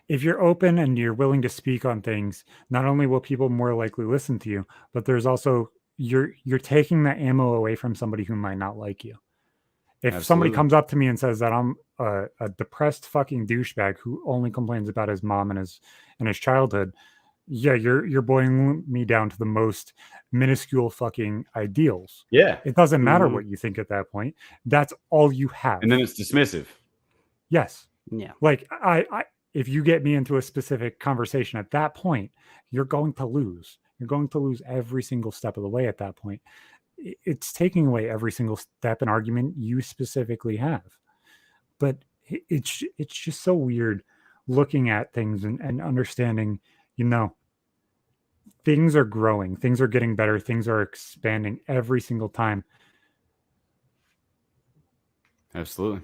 if you're open and you're willing to speak on things, not only will people more likely listen to you, but there's also you're taking that ammo away from somebody who might not like you. If somebody comes up to me and says that I'm a depressed fucking douchebag who only complains about his mom and his childhood, yeah, you're boiling me down to the most minuscule fucking ideals. Yeah. It doesn't matter what you think at that point. That's all you have. And then it's dismissive. Yes. Yeah. Like I if you get me into a specific conversation at that point, you're going to lose. You're going to lose every single step of the way at that point. It's taking away every single step and argument you specifically have. But it's just so weird looking at things and understanding, things are growing, things are getting better, things are expanding every single time. Absolutely.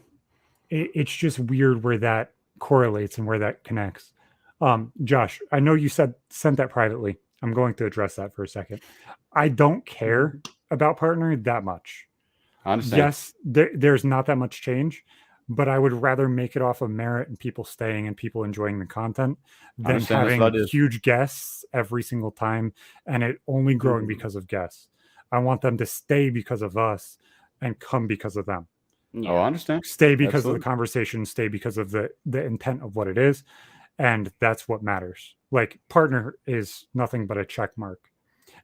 It's just weird where that correlates and where that connects. Josh, I know you sent that privately. I'm going to address that for a second. I don't care about partnering that much. I understand. Yes, there's not that much change, but I would rather make it off of merit and people staying and people enjoying the content than having huge guests every single time and it only growing because of guests. I want them to stay because of us and come because of them. Yeah. Oh, I understand. Stay because of the conversation, stay because of the intent of what it is. And that's what matters. Like, partner is nothing but a check mark.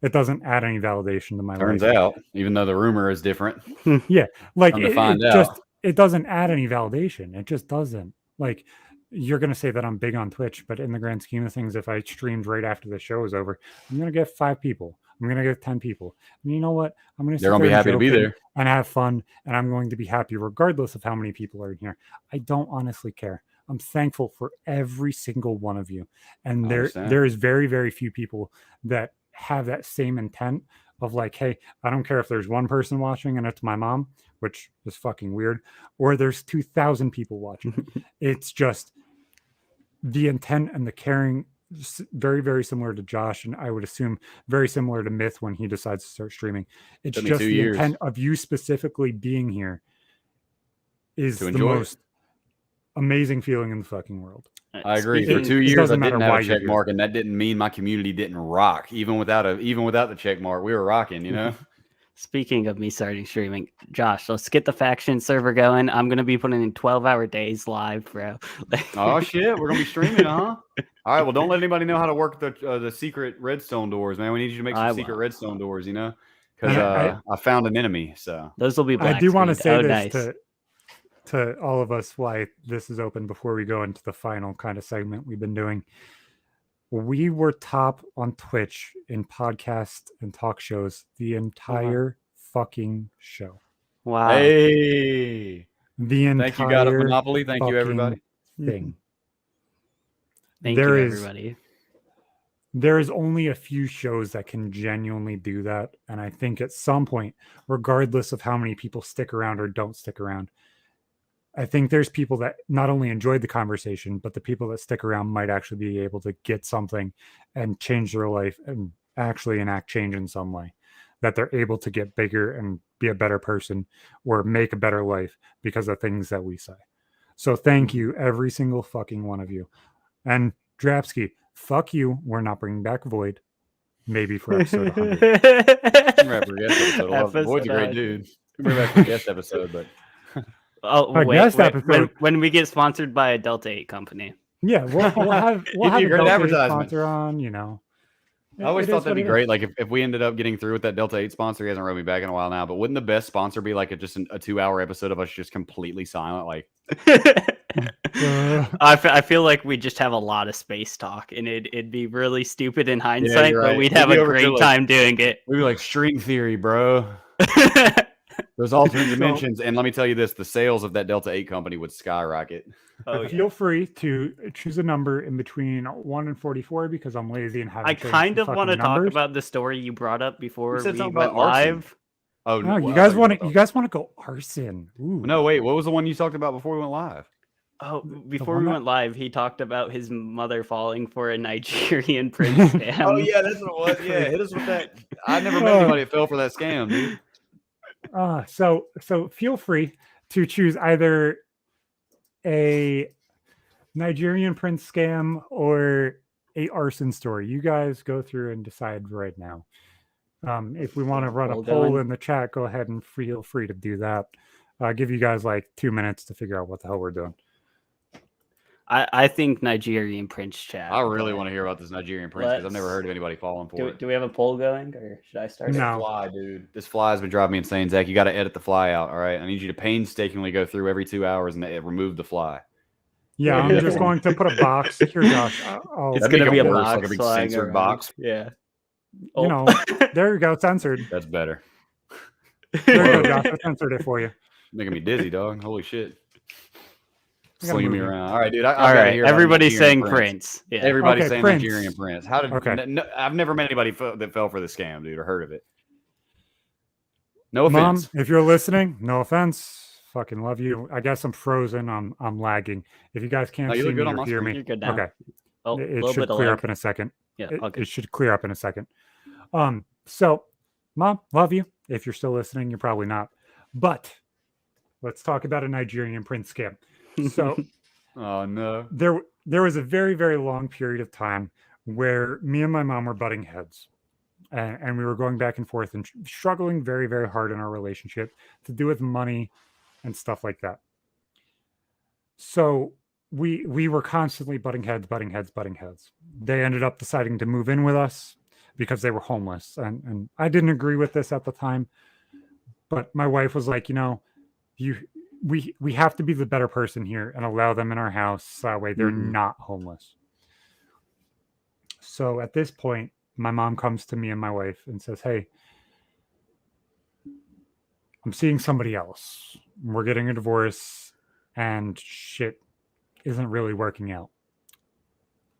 It doesn't add any validation to my life. Turns out, even though the rumor is different. Yeah. Like, it doesn't add any validation. It just doesn't. Like, you're going to say that I'm big on Twitch, but in the grand scheme of things, if I streamed right after the show is over, I'm going to get 5 people. I'm going to get 10 people. And you know what? I'm going to They're going to be happy to be there and have fun. And I'm going to be happy regardless of how many people are in here. I don't honestly care. I'm thankful for every single one of you. And there is very, very few people that have that same intent of like, hey, I don't care if there's one person watching and it's my mom, which is fucking weird, or there's 2,000 people watching. It's just the intent and the caring, very, very similar to Josh, and I would assume very similar to Myth when he decides to start streaming. It's just the intent of you specifically being here is the most amazing feeling in the fucking world. I agree. For 2 years, I didn't have a check mark, and that didn't mean my community didn't rock. Even without the check mark, we were rocking. Speaking of me starting streaming, Josh, let's get the faction server going. I'm gonna be putting in 12-hour days live, bro. Oh shit, we're gonna be streaming, huh? All right. Well, don't let anybody know how to work the secret redstone doors, man. We need you to make some secret redstone doors, because I found an enemy. So those will be black. I do want to say this to all of us why this is open before we go into the final kind of segment we've been doing. We were top on Twitch in podcast and talk shows the entire fucking show. Wow. Hey. The entire Thank you, God of Monopoly. Thank you, everybody. Thing. Thank you, everybody. There is only a few shows that can genuinely do that. And I think at some point, regardless of how many people stick around or don't stick around, I think there's people that not only enjoyed the conversation, but the people that stick around might actually be able to get something and change their life and actually enact change in some way, that they're able to get bigger and be a better person or make a better life because of things that we say. So thank you, every single fucking one of you. And Drapsky, fuck you. We're not bringing back Void. Maybe for episode 100. Void's a great dude. Bring back the guest episode, but oh, wait, when we get sponsored by a Delta 8 company. Yeah, we'll have a great advertisement sponsor on, you know. I always thought that'd be great. Like if we ended up getting through with that Delta 8 sponsor, he hasn't wrote me back in a while now, but wouldn't the best sponsor be like just a 2-hour episode of us just completely silent? Like I feel like we just have a lot of space talk, and it'd be really stupid in hindsight, right. but we'd have a great time doing it. We'd be like string theory, bro. Those alternate dimensions, and let me tell you this: the sales of that Delta 8 company would skyrocket. Oh, yeah. Feel free to choose a number in between 1 and 44 because I'm lazy and haven't. I kind of want to talk about the story you brought up before we went live. Oh no, you guys want to go arson? Ooh. No, wait. What was the one you talked about before we went live? Oh, before we went live, he talked about his mother falling for a Nigerian prince scam. Oh yeah, that's what it was. Yeah, hit us with that. I never met anybody that fell for that scam, dude. So feel free to choose either a Nigerian prince scam or a arson story. You guys go through and decide right now. If we want to run a poll in the chat, go ahead and feel free to do that. I'll give you guys like 2 minutes to figure out what the hell we're doing. I think Nigerian prince chat. I really want to hear about this Nigerian prince because I've never heard of anybody falling for it. Do we have a poll going, or should I start? No. Fly, dude. This fly has been driving me insane, Zach. You got to edit the fly out, all right? I need you to painstakingly go through every 2 hours and remove the fly. Yeah, I'm just going to put a box here, Josh. It's going to be a box, like a big censored box. Yeah. Oh. You know, there you go, censored. That's better. There you go, Josh. I censored it for you. Making me dizzy, dog. Holy shit. Slinging me around. All right, dude. All right. Everybody's saying Prince. Yeah. Everybody's saying Prince. Nigerian Prince. How did? Okay. No, I've never met anybody that fell for the scam, dude, or heard of it. No offense. Mom, if you're listening, no offense. Fucking love you. I guess I'm frozen. I'm lagging. If you guys can't see me or hear me, you're good now. Okay. Oh, it should clear up in a second. Yeah. It should clear up in a second. So, Mom, love you. If you're still listening, you're probably not. But let's talk about a Nigerian prince scam. So, oh no, there was a very, very long period of time where me and my mom were butting heads, and we were going back and forth and struggling very, very hard in our relationship to do with money and stuff like that. So we were constantly butting heads. They ended up deciding to move in with us because they were homeless, and I didn't agree with this at the time, but my wife was like, we have to be the better person here and allow them in our house. That way they're not homeless. So at this point, my mom comes to me and my wife and says, hey, I'm seeing somebody else. We're getting a divorce and shit isn't really working out.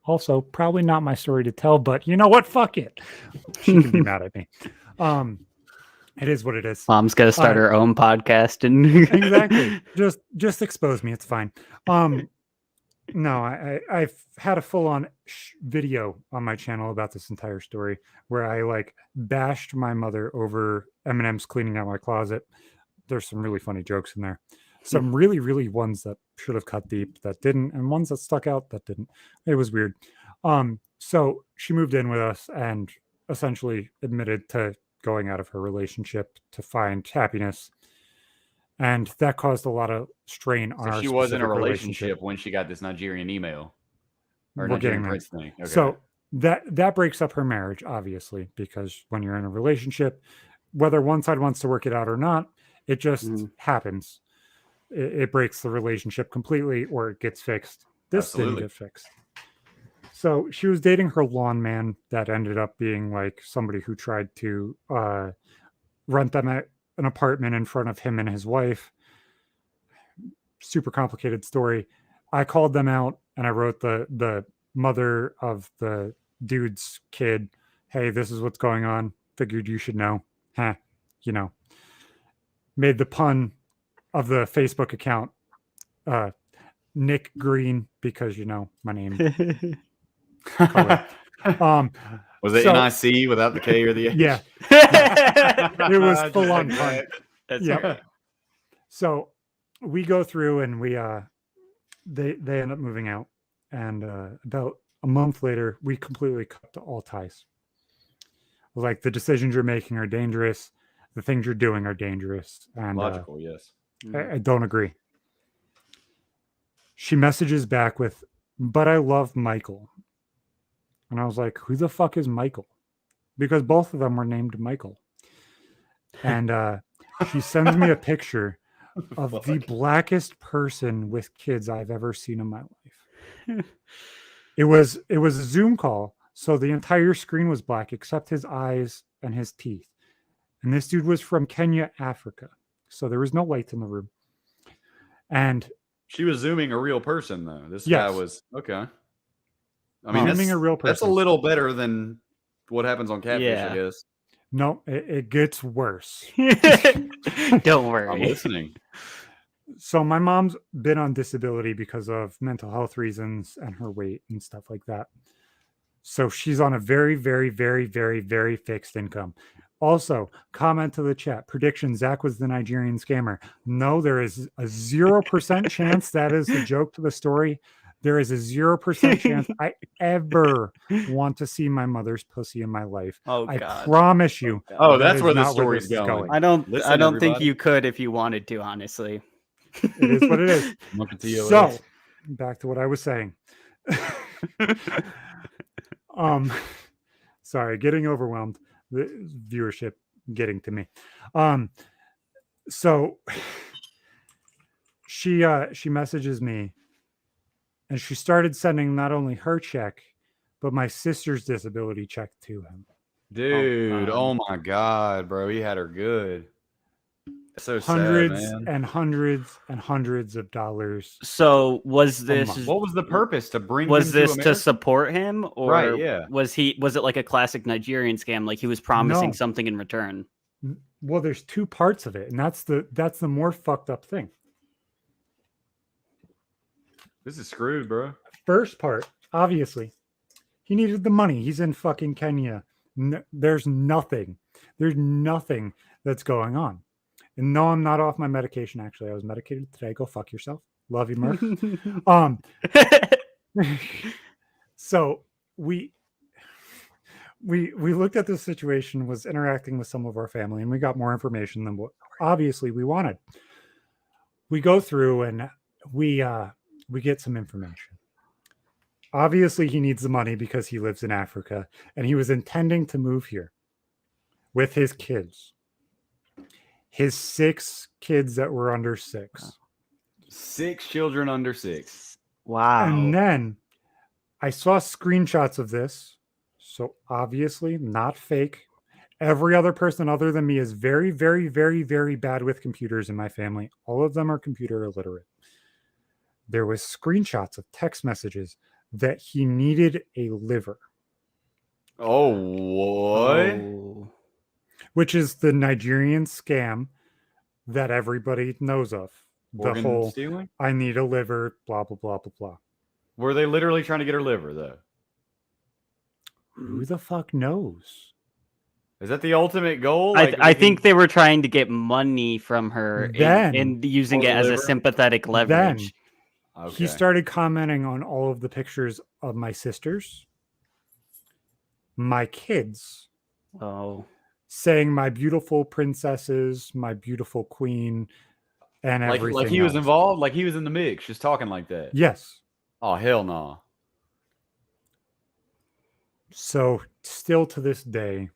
Also, probably not my story to tell, but you know what? Fuck it. She can be mad at me. It is what it is. Mom's gonna start her own podcast and exactly. Just expose me. It's fine. No, I've had a full-on video on my channel about this entire story where I like bashed my mother over M&M's cleaning out my closet. There's some really funny jokes in there. Some really, really ones that should have cut deep that didn't, and ones that stuck out that didn't. It was weird. So she moved in with us and essentially admitted to going out of her relationship to find happiness, and that caused a lot of strain on our. She was in a relationship when she got this Nigerian email or Nigerian prince thing. Okay. So that breaks up her marriage, obviously, because when you're in a relationship, whether one side wants to work it out or not, it just happens. It breaks the relationship completely, or it gets fixed. This didn't get fixed. So she was dating her lawn man that ended up being like somebody who tried to rent them an apartment in front of him and his wife. Super complicated story. I called them out and I wrote the mother of the dude's kid, hey, this is what's going on. Figured you should know. Made the pun of the Facebook account Nick Green, because my name. Color. Was it so- NIC without the K or the H? Yeah, it was Just full on like pun. that. That's Yep. great. So we go through and we they end up moving out, and about a month later we completely cut to all ties. Like, the decisions you're making are dangerous, the things you're doing are dangerous, and Logical, yes. I don't agree. She messages back with, "But I love Michael." And I was like, "Who the fuck is Michael?" Because both of them were named Michael. And she sends me a picture of the blackest person with kids I've ever seen in my life. It was a Zoom call, so the entire screen was black except his eyes and his teeth. And this dude was from Kenya, Africa. So there was no light in the room. And She was zooming a real person, though. This Yes. guy was okay. I mean, Zooming a real that's a person. little better than what happens on Catfish, Yeah. I guess. no, it gets worse. Don't I'm worry. listening. So my mom's been on disability because of mental health reasons and her weight and stuff like that. So she's on a very, very, very, very, very fixed income. Also, comment to the chat. Prediction: Zach was the Nigerian scammer. No, there is a 0% chance that is a joke to the story. There is a 0% chance I ever want to see my mother's pussy in my life. Oh I God. promise you. Oh, that that's is where the not story's this is going. I don't Listen, think everybody. you could if you wanted to, honestly. It is what it is. Monkey TOS. So, back to what I was saying. Sorry, getting overwhelmed. The viewership getting to me. So she messages me, and she started sending not only her check, but my sister's disability check to him. Dude, God. oh my God, bro. He had her good. That's so Hundreds sad, man. and hundreds and hundreds of dollars. So was this month. What was the purpose to bring was him this to to America? support him, or Right, yeah. was it like a classic Nigerian scam, like he was promising No. something in return? Well, there's two parts of it, and that's the more fucked up thing. This is screwed, bro. First part, obviously, he needed the money. He's in fucking Kenya. There's nothing that's going on. And no, I'm not off my medication. Actually, I was medicated today. Go fuck yourself. Love you, Murph. So we looked at this situation, was interacting with some of our family, and we got more information than what obviously we wanted. We go through and we get some information. Obviously, he needs the money because he lives in Africa, and he was intending to move here with his kids. His 6 kids that were under 6. 6 children under 6. Wow. And then I saw screenshots of this. So obviously not fake. Every other person other than me is very, very, very, very bad with computers in my family. All of them are computer illiterate. There was screenshots of text messages that he needed a liver, Oh, what? Oh. which is the Nigerian scam that everybody knows of. The Organ whole, stealing? I need a liver, blah, blah, blah, blah, blah. Were they literally trying to get her liver, though? Who the fuck knows? Is that the ultimate goal? I think they were trying to get money from her Then- and using For it as a liver? sympathetic leverage. Okay. He started commenting on all of the pictures of my sisters, my kids, Oh. saying my beautiful princesses, my beautiful queen, and everything. Like he was else. involved? Like he was in the mix, just talking like that? Yes. Oh, hell no. So still to this day,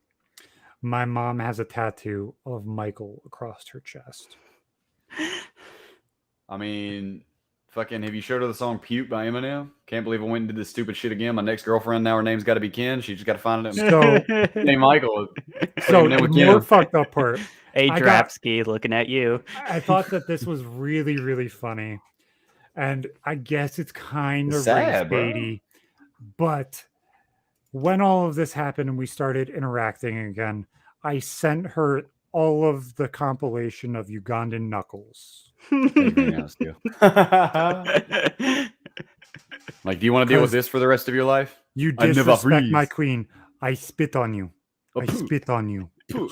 my mom has a tattoo of Michael across her chest. I mean, fucking, have you showed her the song Puke by Eminem? Can't believe I went and did this stupid shit again. My next girlfriend, now her name's got to be Ken. She just got to find it. So, Name Michael. so Eminem the with more Kim. fucked up part, Hey, I got- Drapsky, looking at you. I thought that this was really, really funny. And I guess it's kind It's of sad, bro. race-baity. But when all of this happened and we started interacting again, I sent her all of the compilation of Ugandan knuckles. Anything else, too. Like, do you want to deal with 'Cause this for the rest of your life? You I never disrespect my freeze. queen. I spit on you. Oh, I poo. spit on you. Poo.